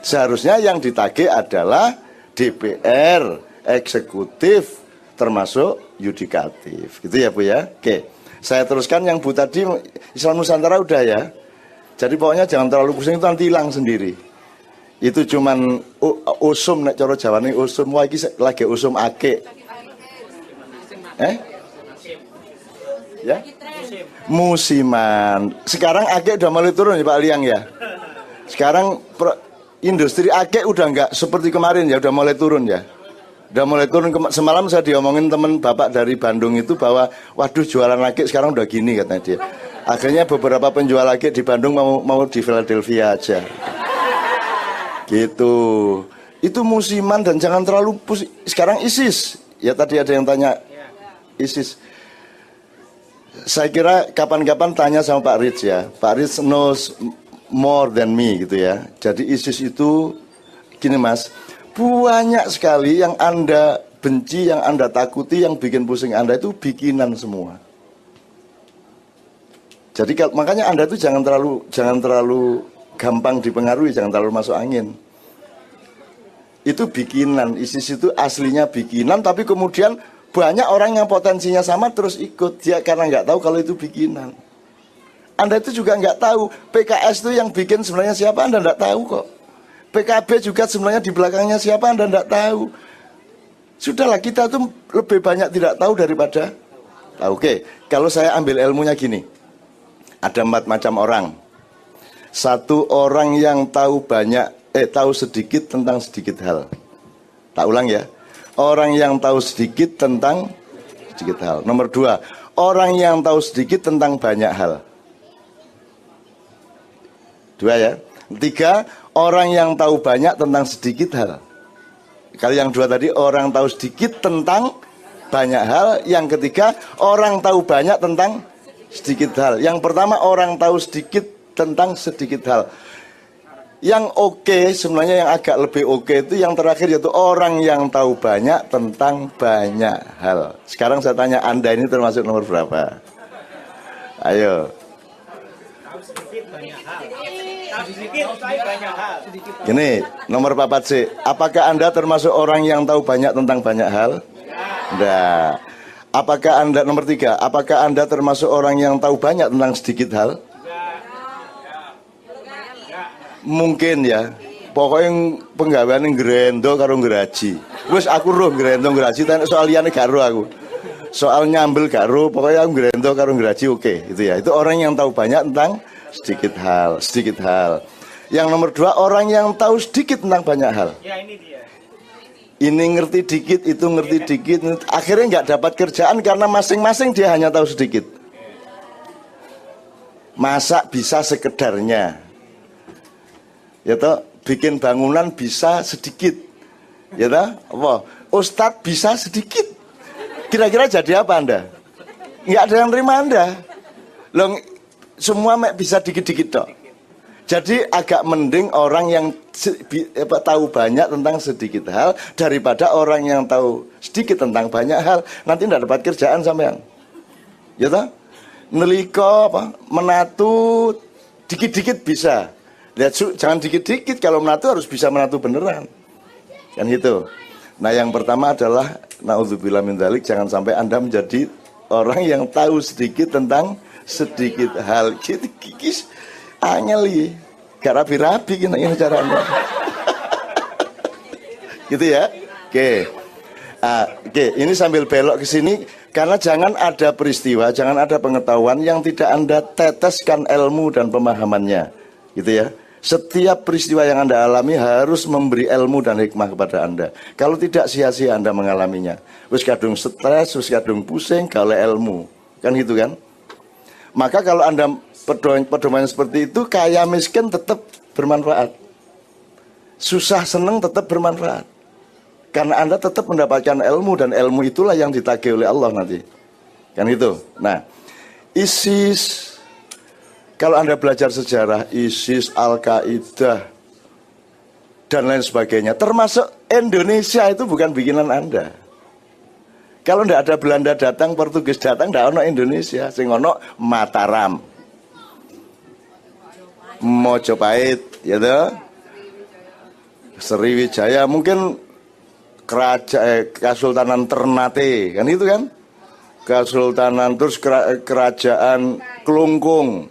Seharusnya yang ditagih adalah DPR, eksekutif, termasuk yudikatif. Gitu ya Bu ya. Oke. Saya teruskan yang Bu tadi, Islam Nusantara udah ya. Jadi pokoknya jangan terlalu pusing, itu nanti hilang sendiri. Itu cuman usum, nek cara Jawane usum, wah iki lagi usum ake. Ya? Musiman. Sekarang ake udah mulai turun ya Pak Liang ya. Sekarang industri ake udah nggak seperti kemarin ya, udah mulai turun ya. Udah mulai turun. Semalam saya diomongin teman bapak dari Bandung itu bahwa waduh jualan ake sekarang udah gini katanya dia. Akhirnya beberapa penjual ake di Bandung mau di Philadelphia aja. Gitu. Itu musiman dan jangan terlalu pusing. Sekarang ISIS. Ya tadi ada yang tanya ISIS. Saya kira kapan-kapan tanya sama Pak Rich ya. Pak Rich knows more than me gitu ya. Jadi ISIS itu gini Mas, banyak sekali yang Anda benci, yang Anda takuti, yang bikin pusing Anda itu bikinan semua. Jadi makanya Anda itu jangan terlalu gampang dipengaruhi, jangan terlalu masuk angin. Itu bikinan, ISIS itu aslinya bikinan, tapi kemudian banyak orang yang potensinya sama terus ikut dia karena nggak tahu kalau itu bikinan. Anda itu juga nggak tahu PKS itu yang bikin sebenarnya siapa, Anda nggak tahu kok. PKB juga sebenarnya di belakangnya siapa, Anda nggak tahu. Sudahlah, kita tuh lebih banyak tidak tahu daripada tahu. Oke, kalau saya ambil ilmunya gini, Ada 4 macam orang. Satu, orang yang tahu sedikit tentang sedikit hal. Tak ulang ya. Orang yang tahu sedikit tentang sedikit hal. Nomor 2, orang yang tahu sedikit tentang banyak hal. 2 ya. 3, orang yang tahu banyak tentang sedikit hal. Kalau yang 2 tadi, orang tahu sedikit tentang banyak hal. Yang ketiga, orang tahu banyak tentang sedikit hal. Yang pertama, orang tahu sedikit tentang sedikit hal. Yang oke, sebenarnya yang agak lebih oke itu yang terakhir, yaitu orang yang tahu banyak tentang banyak hal. Sekarang saya tanya, Anda ini termasuk nomor berapa? Ayo. Gini, nomor 4 sih. Apakah Anda termasuk orang yang tahu banyak tentang banyak hal? Enggak. Apakah Anda, nomor 3, apakah Anda termasuk orang yang tahu banyak tentang sedikit hal? Mungkin ya. Pokoknya penggawean ngrendo karo ngraji. Wis aku roh ngrendo ngraji, tapi soal liyane gak roh aku. Soal nyambel gak roh, pokoknya aku ngrendo karo ngraji oke, gitu ya. Itu orang yang tahu banyak tentang sedikit hal, sedikit hal. Yang nomor 2, orang yang tahu sedikit tentang banyak hal. Ya, ini dia. Ini ngerti dikit, itu ngerti dikit. Akhirnya nggak dapat kerjaan karena masing-masing dia hanya tahu sedikit. Masak bisa sekedarnya. Ya toh, bikin bangunan bisa sedikit. Ya toh, apa? Ustadz bisa sedikit. Kira-kira jadi apa Anda? Nggak ada yang terima Anda. Loh, semua bisa dikit-dikit toh. Jadi agak mending orang yang tahu banyak tentang sedikit hal daripada orang yang tahu sedikit tentang banyak hal. Nanti tidak dapat kerjaan sampean. Ya toh? Neliko menatu dikit-dikit bisa. Lihat, jangan dikit-dikit, kalau menatu harus bisa menatu beneran. Kan gitu. Nah, yang pertama adalah naudzubillah min dzalik, jangan sampai Anda menjadi orang yang tahu sedikit tentang sedikit hal. Kikis angeli, gak rapi-rapi ini caranya. Gitu ya. Oke. Oke, ini sambil belok ke sini karena jangan ada peristiwa, jangan ada pengetahuan yang tidak Anda teteskan ilmu dan pemahamannya. Gitu ya. Setiap peristiwa yang Anda alami harus memberi ilmu dan hikmah kepada Anda. Kalau tidak, sia-sia Anda mengalaminya. Wis kadung stres, wis kadung pusing, kalau ilmu. Kan gitu kan? Maka kalau Anda pedoman seperti itu, kaya miskin tetap bermanfaat. Susah senang tetap bermanfaat. Karena Anda tetap mendapatkan ilmu, dan ilmu itulah yang ditagih oleh Allah nanti. Kan itu. Nah, ISIS, kalau Anda belajar sejarah, ISIS, Al-Qaeda, dan lain sebagainya, termasuk Indonesia itu bukan bikinan Anda. Kalau tidak ada Belanda datang, Portugis datang, tidak ada Indonesia. Sing ono Mataram, Mojopahit, ya toh? Sriwijaya, mungkin Kesultanan Ternate, kan itu kan? Kesultanan, terus kerajaan Klungkung,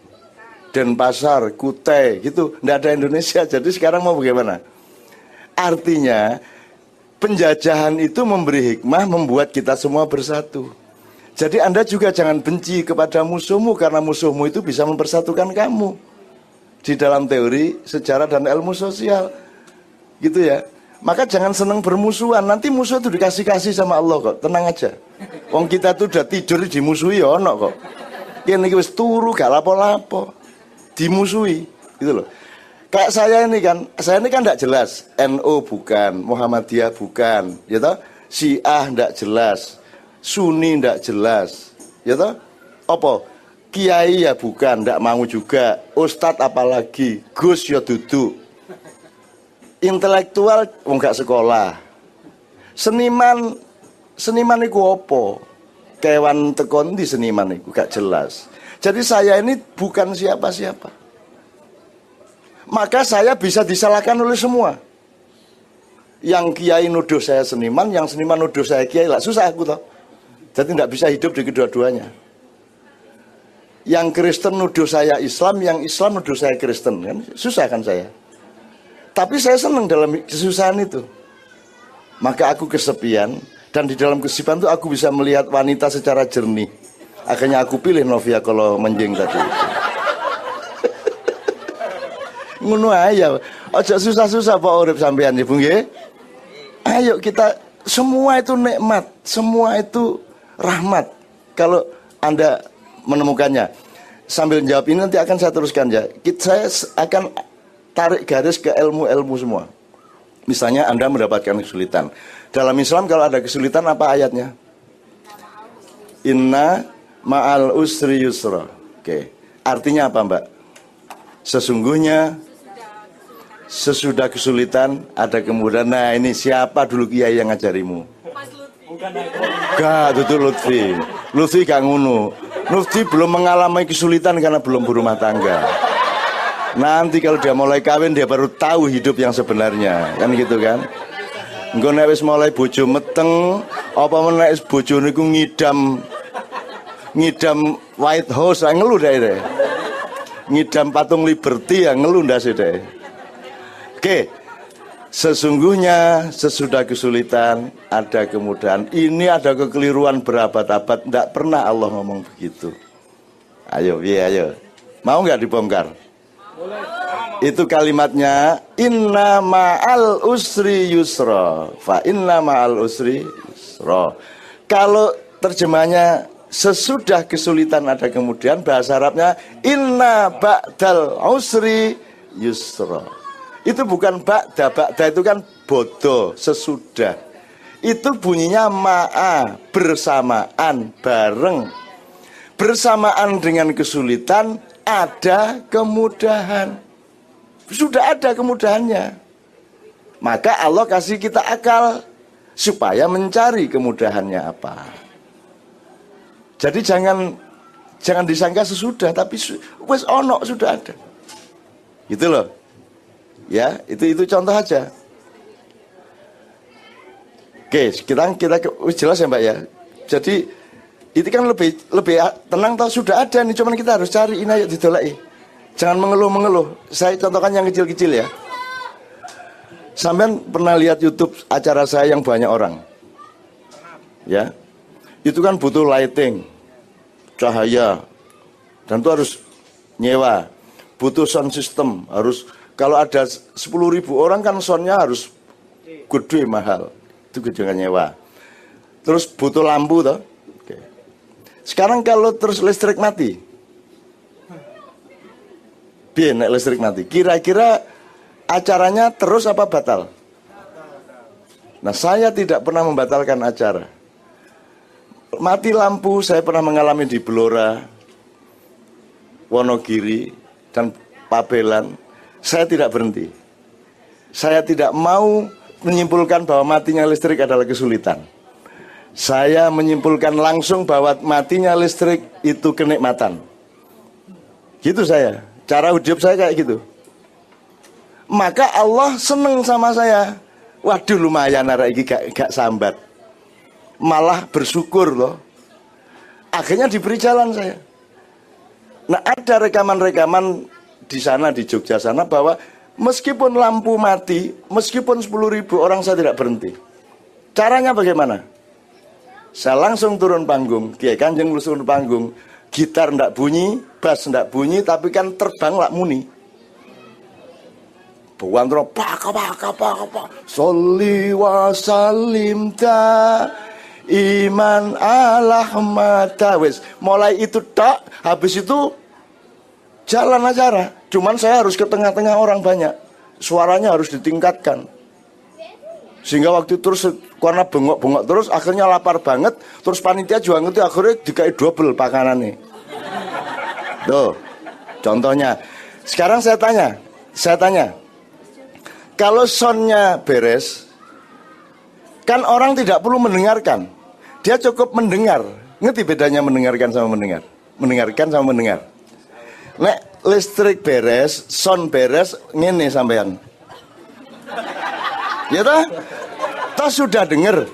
Denpasar, Kutai, gitu. Tidak ada Indonesia. Jadi sekarang mau bagaimana? Artinya penjajahan itu memberi hikmah, membuat kita semua bersatu. Jadi Anda juga jangan benci kepada musuhmu, karena musuhmu itu bisa mempersatukan kamu. Di dalam teori, sejarah, dan ilmu sosial. Gitu ya. Maka jangan senang bermusuhan. Nanti musuh itu dikasih-kasih sama Allah kok. Tenang aja. Wong kita tuh udah tidur dimusuhi ya ono kok. Kene iki wis turu gak lapo-lapo. Dimusuhi, gitu loh. Kayak saya ini kan tidak jelas. NU bukan, Muhammadiyah bukan, ya toh? Syiah tidak jelas, Sunni tidak jelas, ya toh? Apa? Kiai ya bukan, tidak mau juga. Ustadz apalagi, Gus ya duduk. Intelektual enggak sekolah. Seniman itu apa? Kewan tekon di seniman itu gak jelas. Jadi saya ini bukan siapa-siapa. Maka saya bisa disalahkan oleh semua. Yang kiai nuduh saya seniman, yang seniman nuduh saya kiai, lah susah aku toh. Jadi tidak bisa hidup di kedua-duanya. Yang Kristen nuduh saya Islam, yang Islam nuduh saya Kristen, kan susah kan saya. Tapi saya senang dalam kesusahan itu. Maka aku kesepian, dan di dalam kesepian itu aku bisa melihat wanita secara jernih. Akhirnya aku pilih Novia kalau menjeng tadi. Ngono ae ya. Aja susah-susah Pak urip sampean ya, Bu nggih. Ayo kita, semua itu nikmat, semua itu rahmat. Kalau Anda menemukannya. Sambil jawab ini nanti akan saya teruskan ya. Saya akan tarik garis ke ilmu-ilmu semua. Misalnya Anda mendapatkan kesulitan. Dalam Islam kalau ada kesulitan apa ayatnya? Inna ma'al usri yusra. Oke. Artinya apa, Mbak? Sesungguhnya sesudah kesulitan ada kemudahan. Nah, ini siapa dulu kiai yang ngajarimu? Gak, itu Lutfi. Lutfi gak ngunu. Lutfi belum mengalami kesulitan karena belum berumah tangga. Nanti kalau dia mulai kawin dia baru tahu hidup yang sebenarnya, kan gitu kan? Engko nek wis mulai bojo meteng, apa meneh bojo niku ngidam White House, ngeluh deh. Ngidam patung Liberty ya ngeluh ndase deh. Oke. Sesungguhnya sesudah kesulitan ada kemudahan. Ini ada kekeliruan berabad-abad, tidak pernah Allah ngomong begitu. Ayo, ayo. Mau nggak dibongkar? Itu kalimatnya inna ma'al usri yusra. Fa inna ma'al usri yusra. Kalau terjemahnya sesudah kesulitan ada kemudian, bahasa Arabnya inna ba'dal usri yusra. Itu bukan ba'da itu kan bodoh, sesudah. Itu bunyinya ma'a, bersamaan, bareng. Bersamaan dengan kesulitan ada kemudahan. Sudah ada kemudahannya. Maka Allah kasih kita akal supaya mencari kemudahannya apa. Jadi jangan disangka sesudah, tapi wes ono sudah ada. Gitu loh. Ya, itu contoh aja. Oke, kita jelas ya Mbak ya. Jadi itu kan lebih tenang tau sudah ada nih, cuman kita harus cari ini ayo didolai. Jangan mengeluh-mengeluh. Saya contohkan yang kecil-kecil ya. Sampean pernah lihat YouTube acara saya yang banyak orang? Ya. Itu kan butuh lighting, cahaya, dan itu harus nyewa. Butuh sound system, harus kalau ada 10.000 orang kan soundnya harus gede mahal. Itu dengan nyewa. Terus butuh lampu toh. Oke. Sekarang kalau terus listrik mati, biar nek listrik mati, kira-kira acaranya terus apa batal? Nah, saya tidak pernah membatalkan acara. Mati lampu saya pernah mengalami di Blora, Wonogiri, dan Pabelan. Saya tidak berhenti. Saya tidak mau menyimpulkan bahwa matinya listrik adalah kesulitan. Saya menyimpulkan langsung bahwa matinya listrik itu kenikmatan. Gitu saya. Cara hidup saya kayak gitu. Maka Allah seneng sama saya. Waduh lumayan arek iki gak sambat. Malah bersyukur loh. Akhirnya diberi jalan saya. Nah, ada rekaman-rekaman di sana di Jogja sana bahwa meskipun lampu mati, meskipun 10.000 orang saya tidak berhenti. Caranya bagaimana? Saya langsung turun panggung, Kiai Kanjeng turun panggung, gitar ndak bunyi, bass ndak bunyi, tapi kan terbang lak muni. Buantro pak, sholli wa salim ta iman ala mata wes. Mulai itu tak, habis itu jalan acara. Cuman saya harus ke tengah-tengah orang banyak. Suaranya harus ditingkatkan. Sehingga waktu terus karena bengok-bengok terus akhirnya lapar banget. Terus panitia juga ngerti akhirnya dikai double pakanannya. Tuh, contohnya. Sekarang saya tanya. Kalau soundnya beres, kan orang tidak perlu mendengarkan. Dia cukup mendengar. Ngerti bedanya mendengarkan sama mendengar? Mendengarkan sama mendengar. Nek listrik beres, sound beres, ngene sampean. Ya toh? Toh sudah dengar.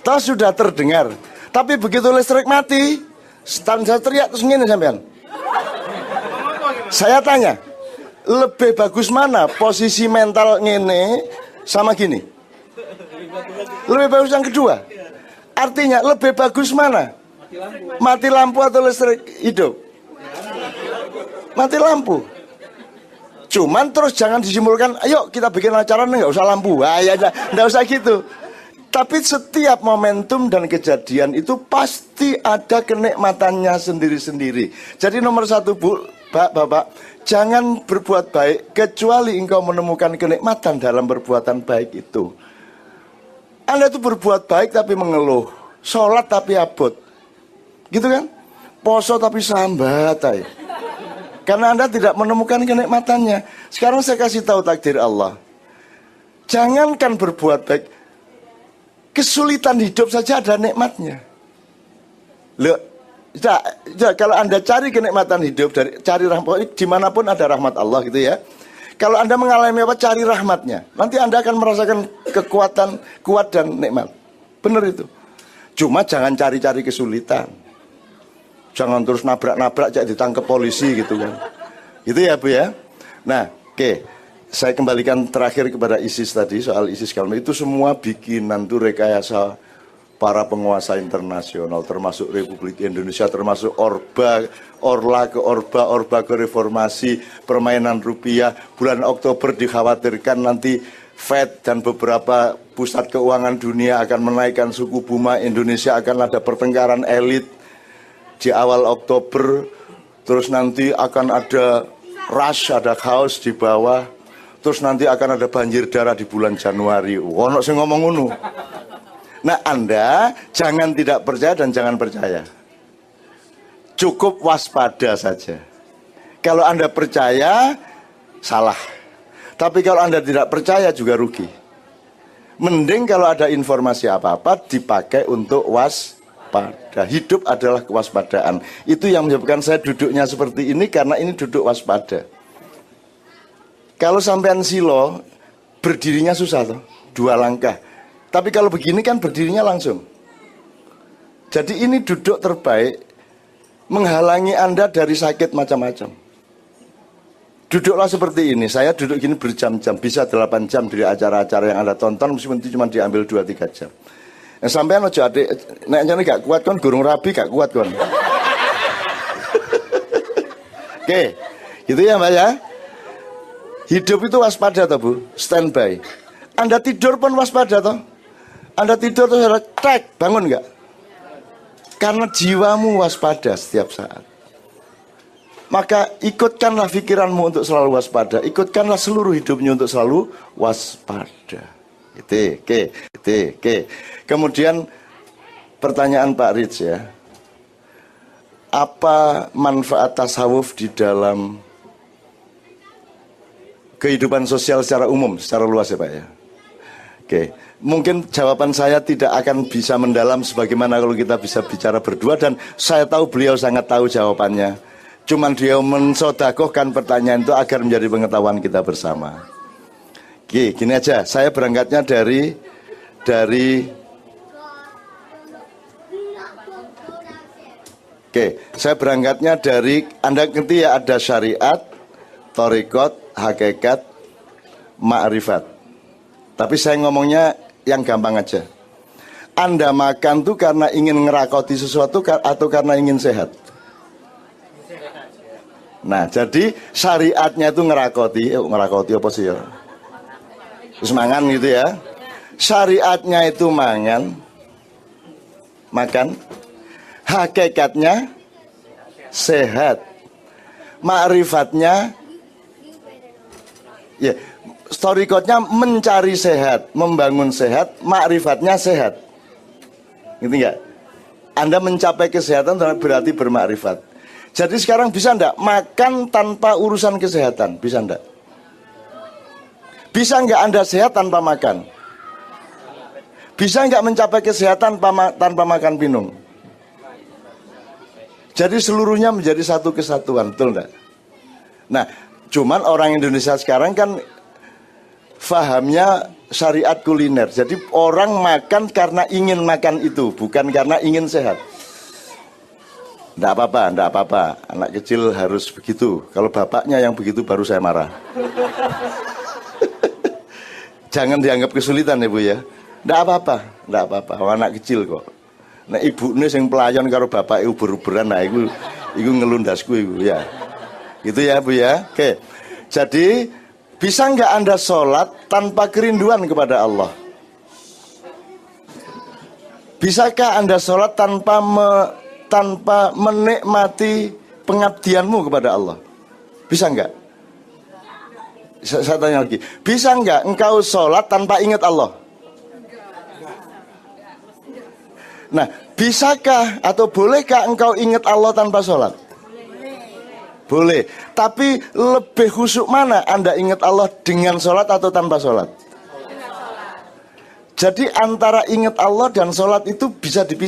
Toh sudah terdengar. Tapi begitu listrik mati, saya teriak terus ngene sampean. Saya tanya, lebih bagus mana posisi mental ngene sama gini? Lebih bagus yang kedua. Artinya lebih bagus mana? Mati lampu atau listrik hidup? Mati lampu. Cuman terus jangan disimpulkan, ayo kita bikin acara nggak usah lampu, ya nggak usah gitu. Tapi setiap momentum dan kejadian itu pasti ada kenikmatannya sendiri-sendiri. Jadi nomor satu Bu, Bapak, jangan berbuat baik kecuali engkau menemukan kenikmatan dalam perbuatan baik itu. Anda itu berbuat baik tapi mengeluh, sholat tapi abot, gitu kan? Poso tapi sambat, karena Anda tidak menemukan kenikmatannya. Sekarang saya kasih tahu takdir Allah. Jangankan berbuat baik, kesulitan hidup saja ada nikmatnya. Loh, kalau Anda cari kenikmatan hidup, cari rahmat, dimanapun ada rahmat Allah gitu ya. Kalau Anda mengalami apa, cari rahmatnya. Nanti Anda akan merasakan kekuatan, kuat dan nikmat. Benar itu. Cuma jangan cari-cari kesulitan. Jangan terus nabrak-nabrak jadi ditangkap polisi gitu kan. Gitu ya Bu ya. Nah, oke. Saya kembalikan terakhir kepada ISIS tadi, soal ISIS kalau itu semua bikinan tuh rekayasa para penguasa internasional, termasuk Republik Indonesia, termasuk Orba ke reformasi, permainan rupiah. Bulan Oktober dikhawatirkan nanti Fed dan beberapa pusat keuangan dunia akan menaikkan suku bunga, Indonesia akan ada pertengkaran elit di awal Oktober, terus nanti akan ada rush, ada chaos di bawah, terus nanti akan ada banjir darah di bulan Januari. Ono sing ngomong ngono. Nah, Anda jangan tidak percaya dan jangan percaya. Cukup waspada saja. Kalau Anda percaya, salah. Tapi kalau Anda tidak percaya juga rugi. Mending kalau ada informasi apa-apa dipakai untuk waspada. Hidup adalah kewaspadaan. Itu yang menyebabkan saya duduknya seperti ini, karena ini duduk waspada. Kalau sampean silo, berdirinya susah tuh, 2 langkah. Tapi kalau begini kan berdirinya langsung. Jadi ini duduk terbaik, menghalangi Anda dari sakit macam-macam. Duduklah seperti ini. Saya duduk gini berjam-jam, bisa 8 jam dari acara-acara yang Anda tonton, meskipun itu cuma diambil 2-3 jam. Sampean aja adik, nek jane gak kuat kon, gurung rabi gak kuat kon. Oke, gitu ya Mbak ya. Hidup itu waspada toh Bu, standby. Anda tidur pun waspada toh. Anda tidur terus ada tek, bangun nggak? Karena jiwamu waspada setiap saat. Maka ikutkanlah pikiranmu untuk selalu waspada. Ikutkanlah seluruh hidupnya untuk selalu waspada. Oke. Kemudian pertanyaan Pak Rich ya. Apa manfaat tasawuf di dalam kehidupan sosial secara umum, secara luas ya Pak ya? Oke. Mungkin jawaban saya tidak akan bisa mendalam sebagaimana kalau kita bisa bicara berdua, dan saya tahu beliau sangat tahu jawabannya. Cuman dia mensodakohkan pertanyaan itu agar menjadi pengetahuan kita bersama. Oke, gini aja, saya berangkatnya dari saya berangkatnya dari, Anda ngerti ya, ada syariat, thariqat, hakikat, ma'rifat. Tapi saya ngomongnya yang gampang aja. Anda makan tuh karena ingin ngerakoti sesuatu atau karena ingin sehat? Nah, jadi syariatnya itu ngerakoti apa sih ya? Terus mangan gitu ya. Syariatnya itu makan. Hakikatnya sehat. Ma'rifatnya ya, thariqatnya mencari sehat, membangun sehat, ma'rifatnya sehat. Gitu enggak? Anda mencapai kesehatan berarti bermakrifat. Jadi sekarang bisa enggak makan tanpa urusan kesehatan? Bisa enggak? Bisa nggak Anda sehat tanpa makan? Bisa nggak mencapai kesehatan tanpa makan minum? Jadi seluruhnya menjadi satu kesatuan, betul nggak? Nah, cuman orang Indonesia sekarang kan fahamnya syariat kuliner. Jadi orang makan karena ingin makan itu, bukan karena ingin sehat. Nggak apa-apa. Anak kecil harus begitu. Kalau bapaknya yang begitu baru saya marah. Jangan dianggap kesulitan ya Bu ya. Nggak apa-apa. Anak kecil kok. Nah ibu ini yang pelayan karo bapak uber-uberan, nah itu ngelundasku itu ya. Gitu ya Bu ya. Oke. Jadi bisa nggak Anda sholat tanpa kerinduan kepada Allah? Bisakah Anda sholat tanpa menikmati pengabdianmu kepada Allah? Bisa nggak? Saya tanya lagi, bisa nggak engkau sholat tanpa ingat Allah? Nah, bisakah atau bolehkah engkau ingat Allah tanpa sholat? Boleh. Tapi lebih khusyuk mana Anda ingat Allah dengan sholat atau tanpa sholat? Jadi antara ingat Allah dan sholat itu bisa dipisahkan.